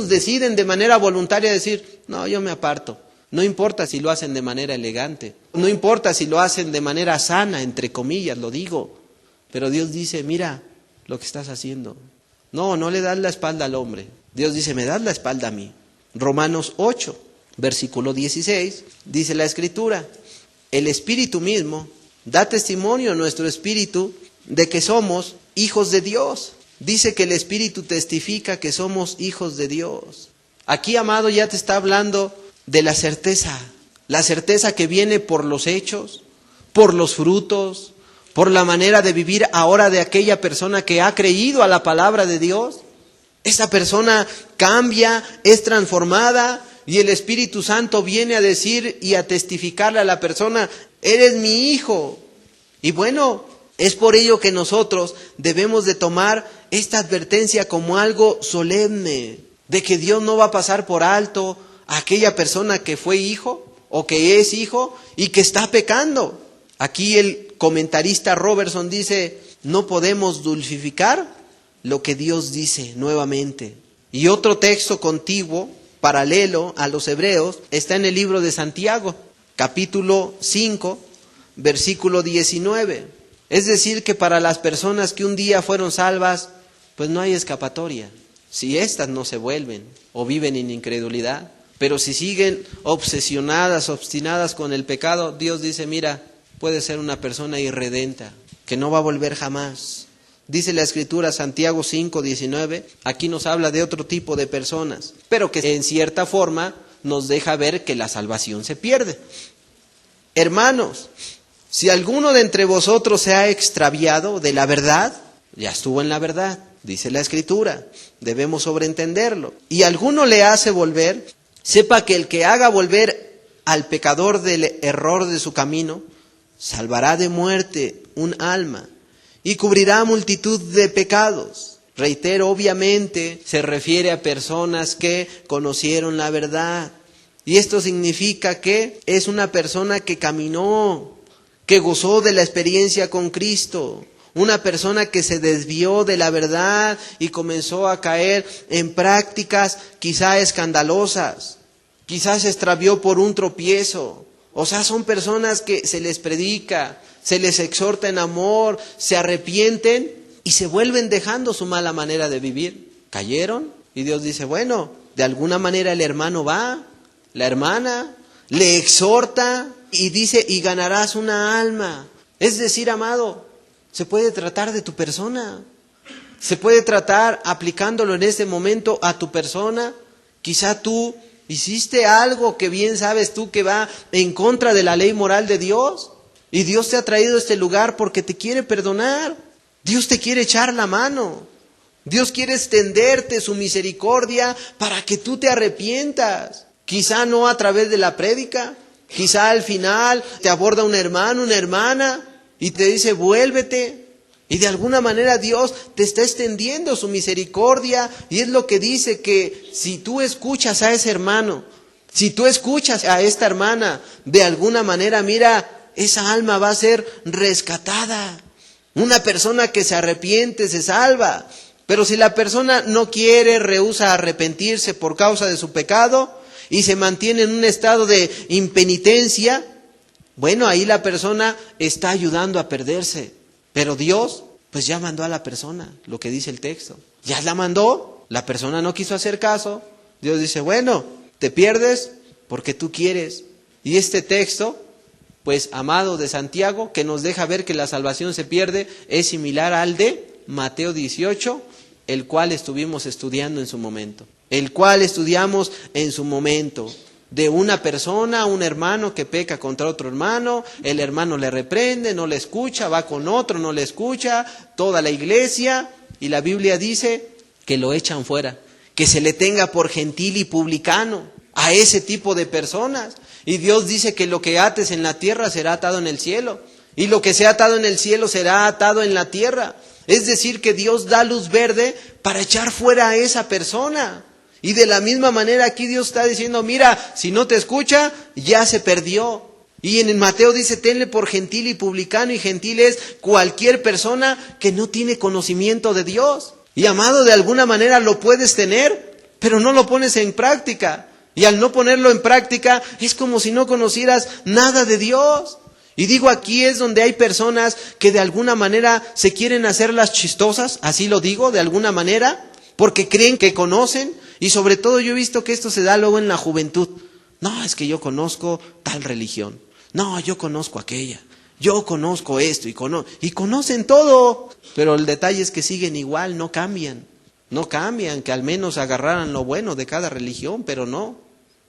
deciden de manera voluntaria decir, no, yo me aparto. No importa si lo hacen de manera elegante, no importa si lo hacen de manera sana, entre comillas, lo digo. Pero Dios dice, mira lo que estás haciendo. No le das la espalda al hombre. Dios dice, me das la espalda a mí. Romanos 8, versículo 16, dice la Escritura, el Espíritu mismo da testimonio a nuestro espíritu de que somos hijos de Dios. Dice que el Espíritu testifica que somos hijos de Dios. Aquí, amado, ya te está hablando de la certeza que viene por los hechos, por los frutos, por la manera de vivir ahora de aquella persona que ha creído a la palabra de Dios. Esa persona cambia, es transformada y el Espíritu Santo viene a decir y a testificarle a la persona, eres mi hijo. Y bueno, es por ello que nosotros debemos de tomar esta advertencia como algo solemne, de que Dios no va a pasar por alto a aquella persona que fue hijo o que es hijo y que está pecando. Aquí el comentarista Robertson dice, no podemos dulcificar lo que Dios dice nuevamente. Y otro texto contiguo, paralelo a los hebreos, está en el libro de Santiago, capítulo 5, versículo 19. Es decir, que para las personas que un día fueron salvas, pues no hay escapatoria. Si éstas no se vuelven o viven en incredulidad, pero si siguen obsesionadas, obstinadas con el pecado, Dios dice, mira, puede ser una persona irredenta, que no va a volver jamás. Dice la Escritura, Santiago 5, 19, aquí nos habla de otro tipo de personas, pero que en cierta forma nos deja ver que la salvación se pierde. Hermanos, si alguno de entre vosotros se ha extraviado de la verdad, ya estuvo en la verdad, dice la Escritura, debemos sobreentenderlo, y alguno le hace volver, sepa que el que haga volver al pecador del error de su camino, salvará de muerte un alma y cubrirá multitud de pecados. Reitero, obviamente se refiere a personas que conocieron la verdad. Y esto significa que es una persona que caminó, que gozó de la experiencia con Cristo. Una persona que se desvió de la verdad y comenzó a caer en prácticas quizá escandalosas. Quizás se extravió por un tropiezo. O sea, son personas que se les predica, se les exhorta en amor, se arrepienten y se vuelven dejando su mala manera de vivir. Cayeron y Dios dice, bueno, de alguna manera el hermano va, la hermana, le exhorta y dice, y ganarás una alma. Es decir, amado, se puede tratar de tu persona, se puede tratar aplicándolo en este momento a tu persona. Quizá tú hiciste algo que bien sabes tú que va en contra de la ley moral de Dios. Y Dios te ha traído a este lugar porque te quiere perdonar. Dios te quiere echar la mano. Dios quiere extenderte su misericordia para que tú te arrepientas. Quizá no a través de la prédica, Quizá al final te aborda un hermano, una hermana, y te dice, vuélvete. Y de alguna manera Dios te está extendiendo su misericordia, y es lo que dice que si tú escuchas a ese hermano, si tú escuchas a esta hermana, de alguna manera, mira, esa alma va a ser rescatada. Una persona que se arrepiente se salva. Pero si la persona no quiere, rehúsa arrepentirse por causa de su pecado y se mantiene en un estado de impenitencia, bueno, ahí la persona está ayudando a perderse. Pero Dios, pues ya mandó a la persona, lo que dice el texto. Ya la mandó, la persona no quiso hacer caso. Dios dice, bueno, te pierdes porque tú quieres. Y este texto, pues amado de Santiago, que nos deja ver que la salvación se pierde, es similar al de Mateo 18, el cual estuvimos estudiando en su momento. El cual estudiamos en su momento. De una persona, un hermano que peca contra otro hermano, el hermano le reprende, no le escucha, va con otro, no le escucha, toda la iglesia, y la Biblia dice que lo echan fuera, que se le tenga por gentil y publicano a ese tipo de personas. Y Dios dice que lo que ates en la tierra será atado en el cielo, y lo que sea atado en el cielo será atado en la tierra. Es decir, que Dios da luz verde para echar fuera a esa persona. Y de la misma manera aquí Dios está diciendo, mira, si no te escucha, ya se perdió. Y en el Mateo dice, tenle por gentil y publicano, y gentil es cualquier persona que no tiene conocimiento de Dios. Y amado, de alguna manera lo puedes tener, pero no lo pones en práctica. Y al no ponerlo en práctica, es como si no conocieras nada de Dios. Y digo, aquí es donde hay personas que de alguna manera se quieren hacer las chistosas, así lo digo, de alguna manera, porque creen que conocen. Y sobre todo yo he visto que esto se da luego en la juventud. No, es que yo conozco tal religión. No, yo conozco aquella. Yo conozco esto y conocen todo. Pero el detalle es que siguen igual, no cambian. No cambian, que al menos agarraran lo bueno de cada religión, pero no.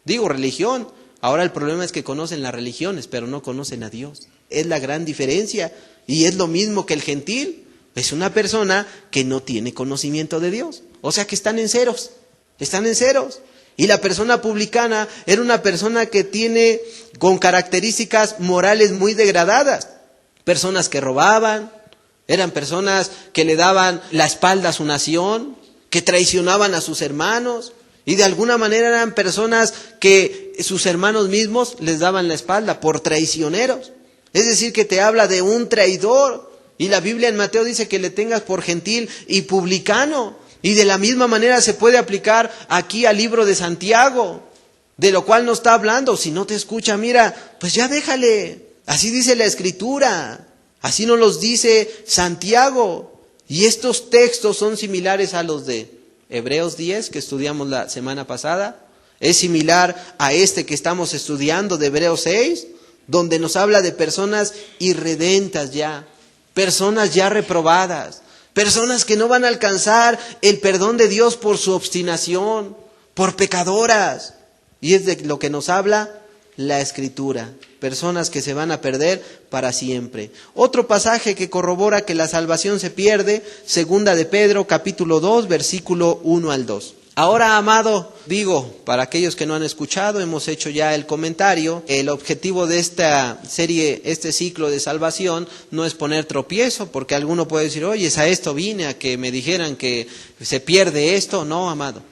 Digo religión. Ahora el problema es que conocen las religiones, pero no conocen a Dios. Es la gran diferencia. Y es lo mismo que el gentil. Es una persona que no tiene conocimiento de Dios. O sea que están en ceros. Están en ceros. Y la persona publicana era una persona que tiene con características morales muy degradadas. Personas que robaban, eran personas que le daban la espalda a su nación, que traicionaban a sus hermanos. Y de alguna manera eran personas que sus hermanos mismos les daban la espalda por traicioneros. Es decir, que te habla de un traidor. Y la Biblia en Mateo dice que le tengas por gentil y publicano. Y de la misma manera se puede aplicar aquí al libro de Santiago, de lo cual nos está hablando. Si no te escucha, mira, pues ya déjale. Así dice la Escritura, así nos los dice Santiago. Y estos textos son similares a los de Hebreos 10, que estudiamos la semana pasada. Es similar a este que estamos estudiando de Hebreos 6, donde nos habla de personas irredentas ya, personas ya reprobadas. Personas que no van a alcanzar el perdón de Dios por su obstinación, por pecadoras. Y es de lo que nos habla la Escritura. Personas que se van a perder para siempre. Otro pasaje que corrobora que la salvación se pierde, segunda de Pedro, capítulo 2, versículo 1 al 2. Ahora, amado, digo, para aquellos que no han escuchado, hemos hecho ya el comentario. El objetivo de esta serie, este ciclo de salvación, no es poner tropiezo, porque alguno puede decir, oye, a esto vine, a que me dijeran que se pierde esto. No, amado,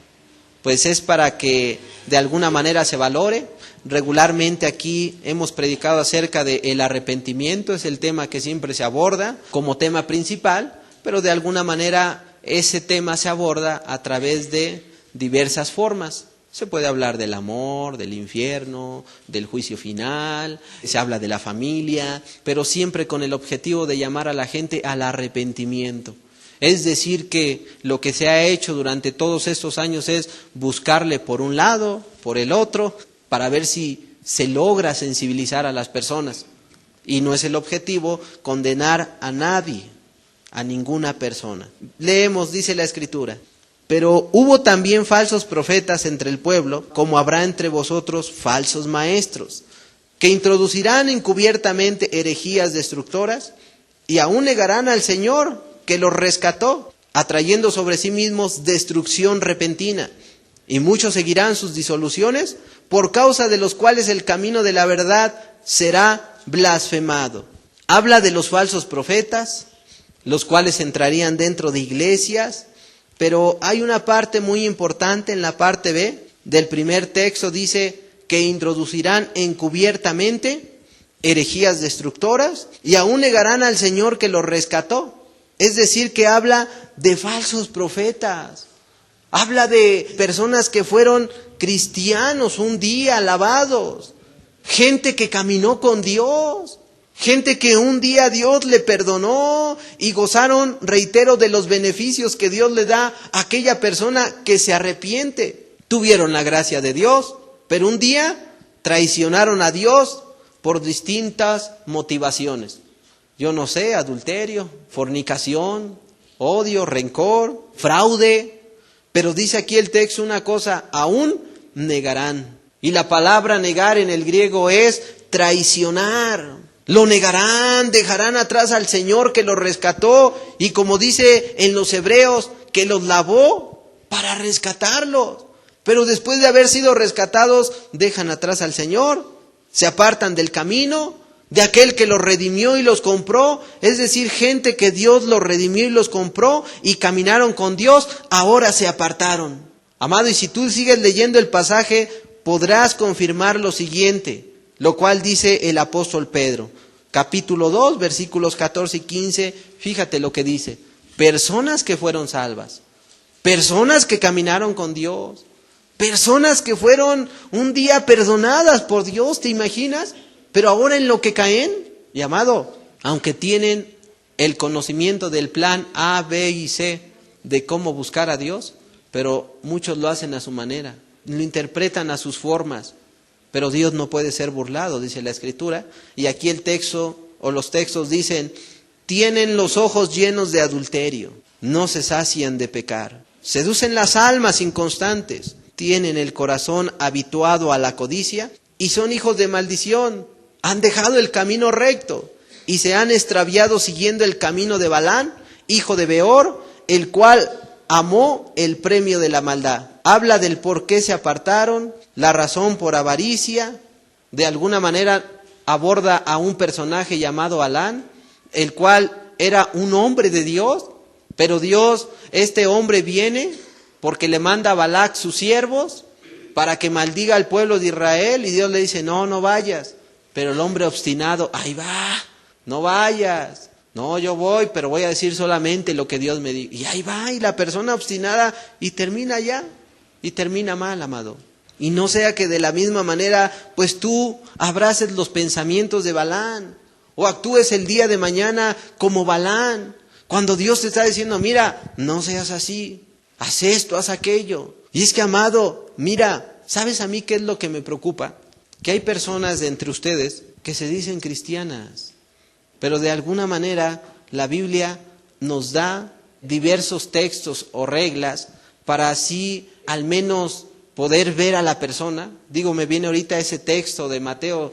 pues es para que de alguna manera se valore. Regularmente aquí hemos predicado acerca del arrepentimiento, es el tema que siempre se aborda como tema principal, pero de alguna manera ese tema se aborda a través de diversas formas. Se puede hablar del amor, del infierno, del juicio final, se habla de la familia, pero siempre con el objetivo de llamar a la gente al arrepentimiento. Es decir, que lo que se ha hecho durante todos estos años es buscarle por un lado, por el otro, para ver si se logra sensibilizar a las personas. Y no es el objetivo condenar a nadie, a ninguna persona. Leemos, dice la Escritura: pero hubo también falsos profetas entre el pueblo, como habrá entre vosotros falsos maestros, que introducirán encubiertamente herejías destructoras, y aún negarán al Señor que los rescató, atrayendo sobre sí mismos destrucción repentina. Y muchos seguirán sus disoluciones, por causa de los cuales el camino de la verdad será blasfemado. Habla de los falsos profetas, los cuales entrarían dentro de iglesias, pero hay una parte muy importante en la parte B del primer texto, dice que introducirán encubiertamente herejías destructoras y aún negarán al Señor que los rescató. Es decir, que habla de falsos profetas, habla de personas que fueron cristianos un día, alabados, gente que caminó con Dios, gente que un día Dios le perdonó y gozaron, reitero, de los beneficios que Dios le da a aquella persona que se arrepiente. Tuvieron la gracia de Dios, pero un día traicionaron a Dios por distintas motivaciones. Yo no sé, adulterio, fornicación, odio, rencor, fraude. Pero dice aquí el texto una cosa, aún negarán. Y la palabra negar en el griego es traicionar. Lo negarán, dejarán atrás al Señor que los rescató. Y como dice en los Hebreos, que los lavó para rescatarlos. Pero después de haber sido rescatados, dejan atrás al Señor, se apartan del camino de aquel que los redimió y los compró. Es decir, gente que Dios los redimió y los compró y caminaron con Dios, ahora se apartaron. Amado, y si tú sigues leyendo el pasaje, podrás confirmar lo siguiente, lo cual dice el apóstol Pedro. Capítulo 2, versículos 14 y 15, fíjate lo que dice. Personas que fueron salvas, personas que caminaron con Dios, personas que fueron un día perdonadas por Dios, ¿te imaginas? Pero ahora en lo que caen, y amado, aunque tienen el conocimiento del plan A, B y C de cómo buscar a Dios, pero muchos lo hacen a su manera, lo interpretan a sus formas, pero Dios no puede ser burlado, dice la Escritura, y aquí el texto o los textos dicen, tienen los ojos llenos de adulterio, no se sacian de pecar, seducen las almas inconstantes, tienen el corazón habituado a la codicia y son hijos de maldición. Han dejado el camino recto y se han extraviado siguiendo el camino de Balán, hijo de Beor, el cual amó el premio de la maldad. Habla del por qué se apartaron, la razón por avaricia. De alguna manera aborda a un personaje llamado Balán, el cual era un hombre de Dios, pero Dios, este hombre viene porque le manda a Balac sus siervos para que maldiga al pueblo de Israel y Dios le dice, no vayas. Pero el hombre obstinado, ahí va, no vayas. No, yo voy, pero voy a decir solamente lo que Dios me dijo. Y ahí va, y la persona obstinada, y termina ya, y termina mal, amado. Y no sea que de la misma manera, pues tú abraces los pensamientos de Balán, o actúes el día de mañana como Balán, cuando Dios te está diciendo, mira, no seas así, haz esto, haz aquello. Y es que, amado, mira, ¿sabes a mí qué es lo que me preocupa? Que hay personas de entre ustedes que se dicen cristianas, pero de alguna manera la Biblia nos da diversos textos o reglas para así al menos poder ver a la persona. Digo, me viene ahorita ese texto de Mateo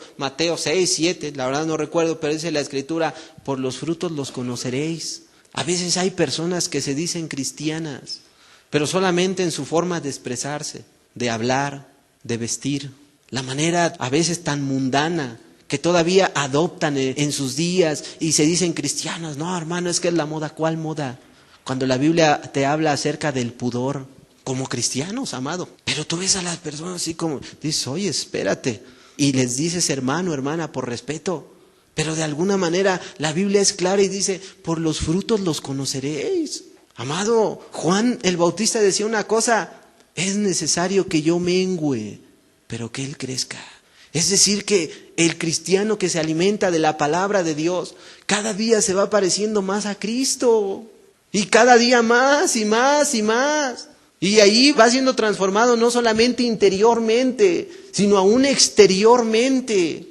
6, 7, la verdad no recuerdo, pero dice la Escritura, por los frutos los conoceréis. A veces hay personas que se dicen cristianas, pero solamente en su forma de expresarse, de hablar, de vestir. La manera a veces tan mundana que todavía adoptan en sus días y se dicen cristianos. No, hermano, es que es la moda. ¿Cuál moda? Cuando la Biblia te habla acerca del pudor, como cristianos, amado. Pero tú ves a las personas así como, dices, oye, espérate. Y les dices hermano, hermana, por respeto. Pero de alguna manera la Biblia es clara y dice, por los frutos los conoceréis. Amado, Juan el Bautista decía una cosa, es necesario que yo mengüe, pero que Él crezca. Es decir, que el cristiano que se alimenta de la palabra de Dios, cada día se va pareciendo más a Cristo. Y cada día más y más y más. Y ahí va siendo transformado no solamente interiormente, sino aún exteriormente.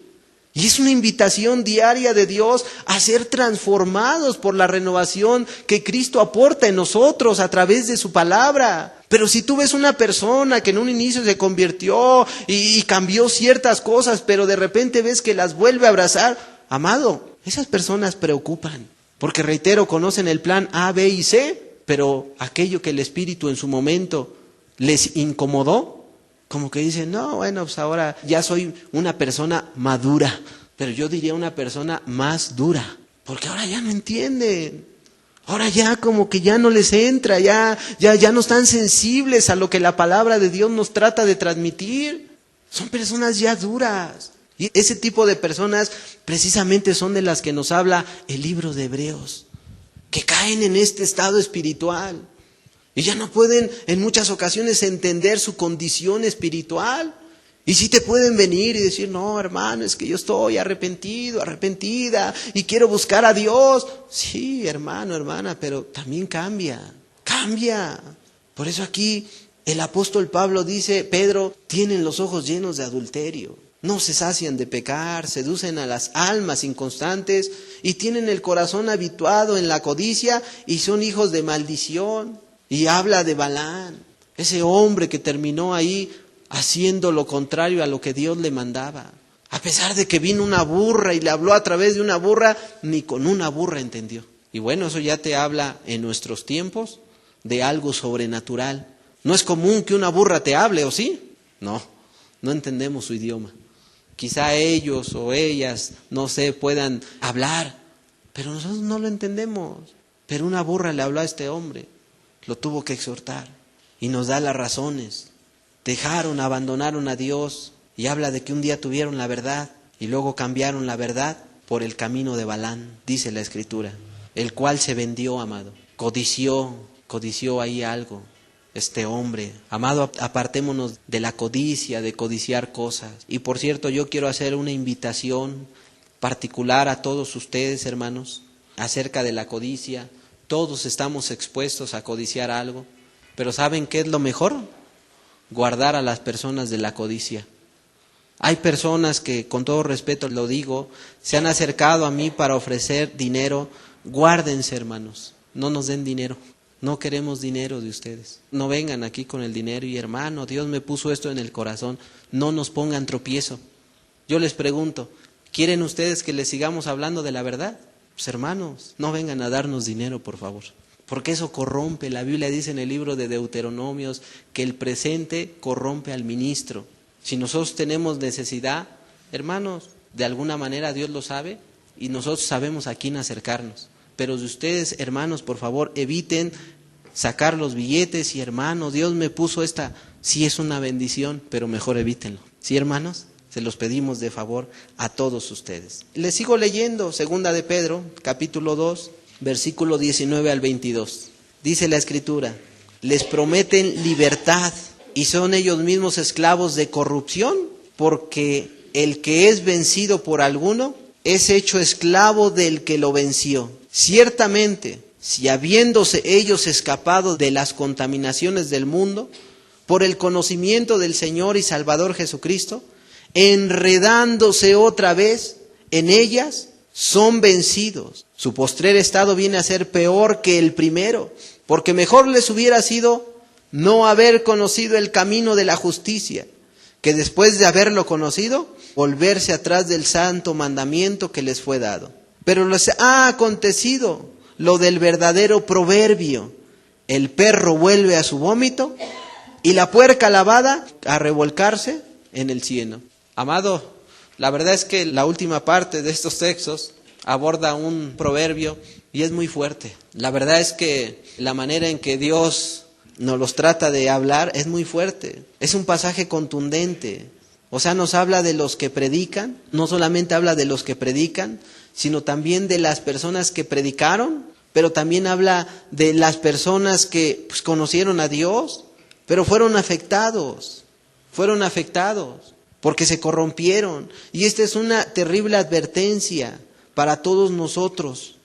Y es una invitación diaria de Dios a ser transformados por la renovación que Cristo aporta en nosotros a través de su palabra. Pero si tú ves una persona que en un inicio se convirtió y cambió ciertas cosas, pero de repente ves que las vuelve a abrazar, amado, esas personas preocupan. Porque reitero, conocen el plan A, B y C, pero aquello que el Espíritu en su momento les incomodó, como que dicen, no, bueno, pues ahora ya soy una persona madura, pero yo diría una persona más dura, porque ahora ya no entienden. Ahora ya como que ya no les entra, ya no están sensibles a lo que la palabra de Dios nos trata de transmitir. Son personas ya duras. Y ese tipo de personas precisamente son de las que nos habla el libro de Hebreos, que caen en este estado espiritual y ya no pueden en muchas ocasiones entender su condición espiritual. Y sí te pueden venir y decir, no, hermano, es que yo estoy arrepentido, arrepentida y quiero buscar a Dios. Sí, hermano, hermana, pero también cambia. Por eso aquí el apóstol Pablo dice, Pedro, tienen los ojos llenos de adulterio. No se sacian de pecar, seducen a las almas inconstantes y tienen el corazón habituado en la codicia y son hijos de maldición. Y habla de Balaam, ese hombre que terminó ahí haciendo lo contrario a lo que Dios le mandaba. A pesar de que vino una burra y le habló a través de una burra, ni con una burra entendió. Y bueno, eso ya te habla en nuestros tiempos de algo sobrenatural. No es común que una burra te hable, ¿o sí? No entendemos su idioma. Quizá ellos o ellas, no sé, puedan hablar, pero nosotros no lo entendemos. Pero una burra le habló a este hombre, lo tuvo que exhortar y nos da las razones. Abandonaron a Dios y habla de que un día tuvieron la verdad y luego cambiaron la verdad por el camino de Balaam, dice la Escritura, el cual se vendió, amado, codició ahí algo, este hombre. Amado, apartémonos de la codicia, de codiciar cosas. Y por cierto, yo quiero hacer una invitación particular a todos ustedes, hermanos, acerca de la codicia. Todos estamos expuestos a codiciar algo, pero ¿saben qué es lo mejor? Guardar a las personas de la codicia. Hay personas que, con todo respeto lo digo, se han acercado a mí para ofrecer dinero. Guárdense, hermanos, no nos den dinero. No queremos dinero de ustedes. No vengan aquí con el dinero y hermano, Dios me puso esto en el corazón. No nos pongan tropiezo. Yo les pregunto, ¿quieren ustedes que les sigamos hablando de la verdad? Pues hermanos, no vengan a darnos dinero, por favor. Porque eso corrompe. La Biblia dice en el libro de Deuteronomios que el presente corrompe al ministro. Si nosotros tenemos necesidad, hermanos, de alguna manera Dios lo sabe y nosotros sabemos a quién acercarnos. Pero de ustedes, hermanos, por favor, eviten sacar los billetes y hermano, Dios me puso esta. Sí es una bendición, pero mejor evítenlo. ¿Sí, hermanos? Se los pedimos de favor a todos ustedes. Les sigo leyendo, 2 de Pedro, capítulo 2. Versículo 19 al 22. Dice la Escritura, les prometen libertad y son ellos mismos esclavos de corrupción, porque el que es vencido por alguno es hecho esclavo del que lo venció. Ciertamente, si habiéndose ellos escapado de las contaminaciones del mundo, por el conocimiento del Señor y Salvador Jesucristo, enredándose otra vez en ellas, son vencidos. Su postrer estado viene a ser peor que el primero, porque mejor les hubiera sido no haber conocido el camino de la justicia, que después de haberlo conocido, volverse atrás del santo mandamiento que les fue dado. Pero les ha acontecido lo del verdadero proverbio: el perro vuelve a su vómito y la puerca lavada a revolcarse en el cieno. Amado, la verdad es que la última parte de estos textos aborda un proverbio y es muy fuerte. La verdad es que la manera en que Dios nos los trata de hablar es muy fuerte. Es un pasaje contundente. O sea, nos habla de los que predican. No solamente habla de los que predican, sino también de las personas que predicaron, pero también habla de las personas que conocieron a Dios, pero fueron afectados, porque se corrompieron. Y esta es una terrible advertencia para todos nosotros,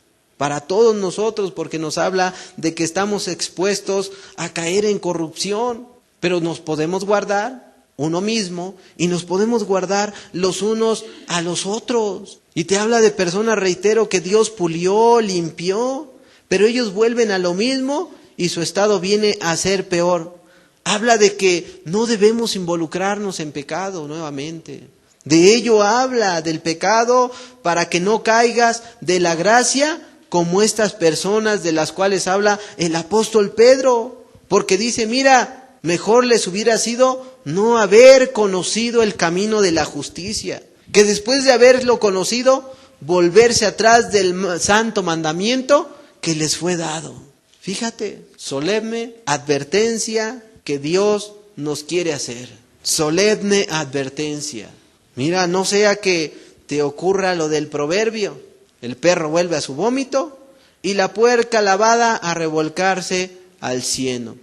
porque nos habla de que estamos expuestos a caer en corrupción, pero nos podemos guardar uno mismo y nos podemos guardar los unos a los otros. Y te habla de personas, reitero, que Dios pulió, limpió, pero ellos vuelven a lo mismo y su estado viene a ser peor. Habla de que no debemos involucrarnos en pecado nuevamente. De ello habla, del pecado, para que no caigas de la gracia como estas personas de las cuales habla el apóstol Pedro. Porque dice, mira, Mejor les hubiera sido no haber conocido el camino de la justicia, que después de haberlo conocido, volverse atrás del santo mandamiento que les fue dado. Fíjate, solemne advertencia que Dios nos quiere hacer. Solemne advertencia. Mira, no sea que te ocurra lo del proverbio. El perro vuelve a su vómito y la puerca lavada a revolcarse al cieno.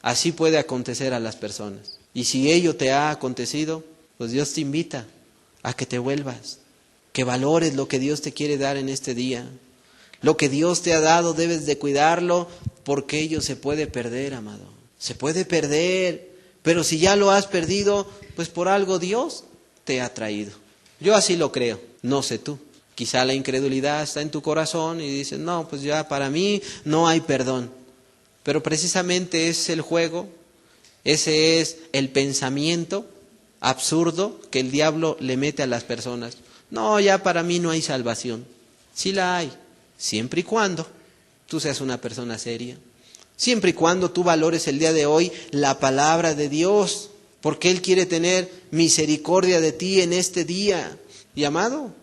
Así puede acontecer a las personas. Y si ello te ha acontecido, pues Dios te invita a que te vuelvas, que valores lo que Dios te quiere dar en este día. Lo que Dios te ha dado debes de cuidarlo, porque ello se puede perder, amado. Se puede perder, pero si ya lo has perdido, pues por algo Dios te ha traído. Yo así lo creo, no sé tú. Quizá la incredulidad está en tu corazón y dices, no, pues ya para mí no hay perdón. Pero precisamente ese es el juego, ese es el pensamiento absurdo que el diablo le mete a las personas. No, ya para mí no hay salvación. Sí la hay, siempre y cuando tú seas una persona seria. Siempre y cuando tú valores el día de hoy la palabra de Dios, porque Él quiere tener misericordia de ti en este día. Y amado,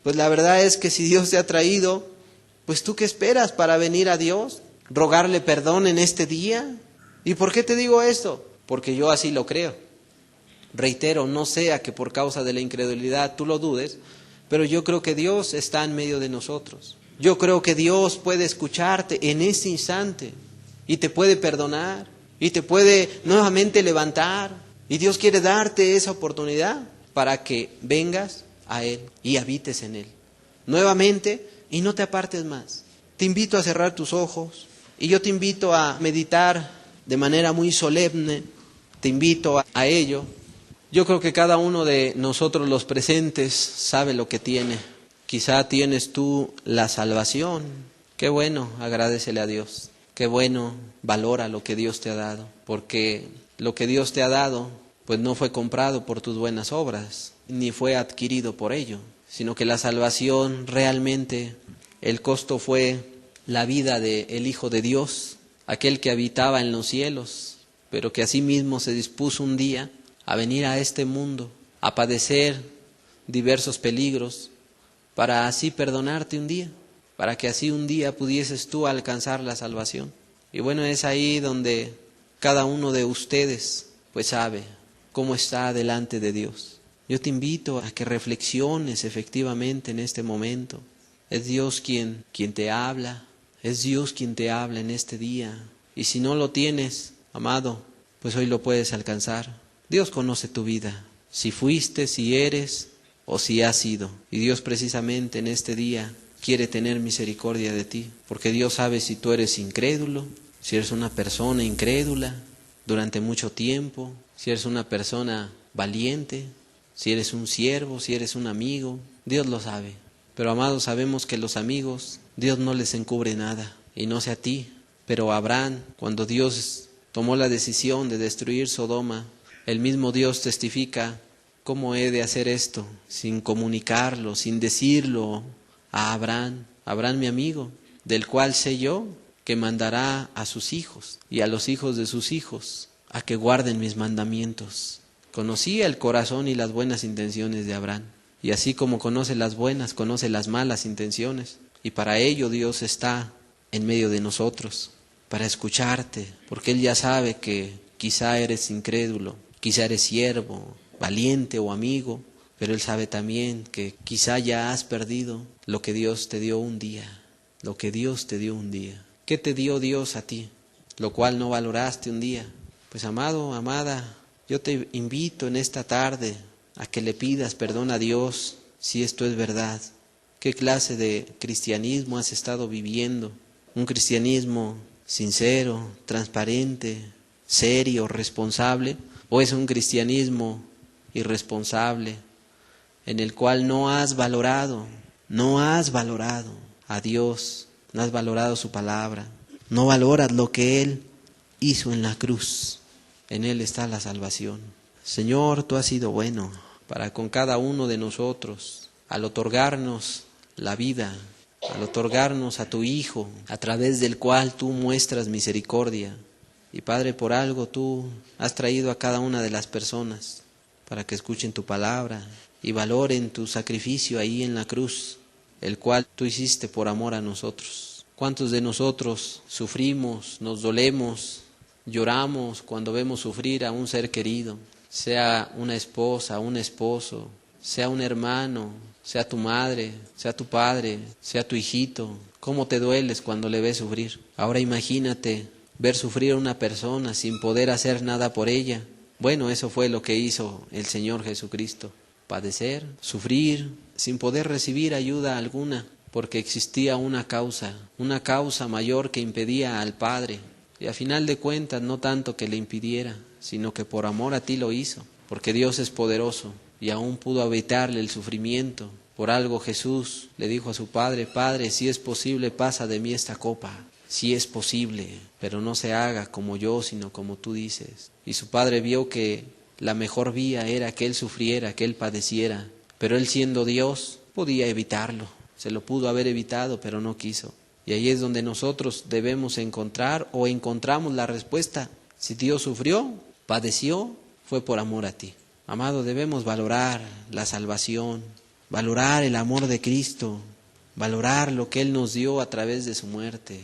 pues la verdad es que si Dios te ha traído, pues tú qué esperas para venir a Dios, rogarle perdón en este día. ¿Y por qué te digo esto? Porque yo así lo creo. Reitero, no sea que por causa de la incredulidad tú lo dudes, pero yo creo que Dios está en medio de nosotros. Yo creo que Dios puede escucharte en este instante y te puede perdonar y te puede nuevamente levantar. Y Dios quiere darte esa oportunidad para que vengas a Él y habites en Él nuevamente y no te apartes más. Te invito a cerrar tus ojos y yo te invito a meditar de manera muy solemne. Te invito a ello. Yo creo que cada uno de nosotros los presentes sabe lo que tiene. Quizá tienes tú la salvación. Qué bueno, agradécele a Dios. Qué bueno, valora lo que Dios te ha dado. Porque lo que Dios te ha dado, pues no fue comprado por tus buenas obras, ni fue adquirido por ello. Sino que la salvación realmente, el costo fue la vida del Hijo de Dios, aquel que habitaba en los cielos, pero que asimismo se dispuso un día a venir a este mundo, a padecer diversos peligros, para así perdonarte un día, para que así un día pudieses tú alcanzar la salvación. Y bueno, es ahí donde cada uno de ustedes pues sabe cómo está delante de Dios. Yo te invito a que reflexiones efectivamente en este momento. Es Dios quien te habla, es Dios quien te habla en este día. Y si no lo tienes, amado, pues hoy lo puedes alcanzar. Dios conoce tu vida, si fuiste, si eres o si has sido. Y Dios precisamente en este día quiere tener misericordia de ti, porque Dios sabe si tú eres incrédulo, si eres una persona incrédula durante mucho tiempo, si eres una persona valiente, si eres un siervo, si eres un amigo. Dios lo sabe. Pero amados, sabemos que los amigos, Dios no les encubre nada, y no sé a ti, pero a Abraham, cuando Dios tomó la decisión de destruir Sodoma, el mismo Dios testifica: ¿cómo he de hacer esto sin comunicarlo, sin decirlo a Abraham? Abraham, mi amigo, del cual sé yo que mandará a sus hijos y a los hijos de sus hijos a que guarden mis mandamientos. Conocía el corazón y las buenas intenciones de Abraham. Y así como conoce las buenas, conoce las malas intenciones. Y para ello Dios está en medio de nosotros, para escucharte, porque Él ya sabe que quizá eres incrédulo, quizá eres siervo, valiente o amigo, pero Él sabe también que quizá ya has perdido lo que Dios te dio un día, lo que Dios te dio un día. ¿Qué te dio Dios a ti? Lo cual no valoraste un día. Pues amado, amada, yo te invito en esta tarde a que le pidas perdón a Dios si esto es verdad. ¿Qué clase de cristianismo has estado viviendo? ¿Un cristianismo sincero, transparente, serio, responsable? ¿O es un cristianismo irresponsable en el cual no has valorado a Dios, no has valorado su palabra, no valoras lo que Él hizo en la cruz? En Él está la salvación. Señor, tú has sido bueno para con cada uno de nosotros, al otorgarnos la vida, al otorgarnos a tu Hijo, a través del cual tú muestras misericordia. Y Padre, por algo tú has traído a cada una de las personas para que escuchen tu palabra y valoren tu sacrificio ahí en la cruz, el cual tú hiciste por amor a nosotros. ¿Cuántos de nosotros sufrimos, nos dolemos, lloramos cuando vemos sufrir a un ser querido? Sea una esposa, un esposo, sea un hermano, sea tu madre, sea tu padre, sea tu hijito. ¿Cómo te dueles cuando le ves sufrir? Ahora imagínate ver sufrir a una persona sin poder hacer nada por ella. Bueno, eso fue lo que hizo el Señor Jesucristo. Padecer, sufrir, sin poder recibir ayuda alguna, porque existía una causa mayor que impedía al Padre. Y a final de cuentas, no tanto que le impidiera, sino que por amor a ti lo hizo, porque Dios es poderoso y aún pudo evitarle el sufrimiento. Por algo Jesús le dijo a su Padre: Padre, si es posible, pasa de mí esta copa. Si es posible, pero no se haga como yo, sino como tú dices. Y su Padre vio que la mejor vía era que Él sufriera, que Él padeciera, pero Él, siendo Dios, podía evitarlo. Se lo pudo haber evitado, pero no quiso. Y ahí es donde nosotros debemos encontrar o encontramos la respuesta. Si Dios sufrió, padeció, fue por amor a ti. Amado, debemos valorar la salvación, valorar el amor de Cristo, valorar lo que Él nos dio a través de su muerte.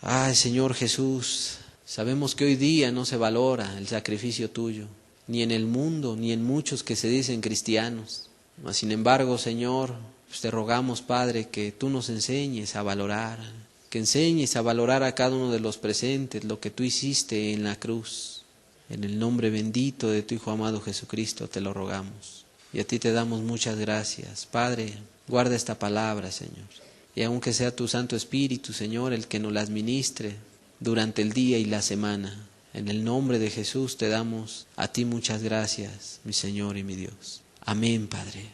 Ay, Señor Jesús, sabemos que hoy día no se valora el sacrificio tuyo, ni en el mundo, ni en muchos que se dicen cristianos. Mas, sin embargo, Señor, pues te rogamos, Padre, que tú nos enseñes a valorar, que enseñes a valorar a cada uno de los presentes lo que tú hiciste en la cruz. En el nombre bendito de tu Hijo amado Jesucristo te lo rogamos. Y a ti te damos muchas gracias. Padre, guarda esta palabra, Señor. Y aunque sea tu Santo Espíritu, Señor, el que nos la administre durante el día y la semana. En el nombre de Jesús te damos a ti muchas gracias, mi Señor y mi Dios. Amén, Padre.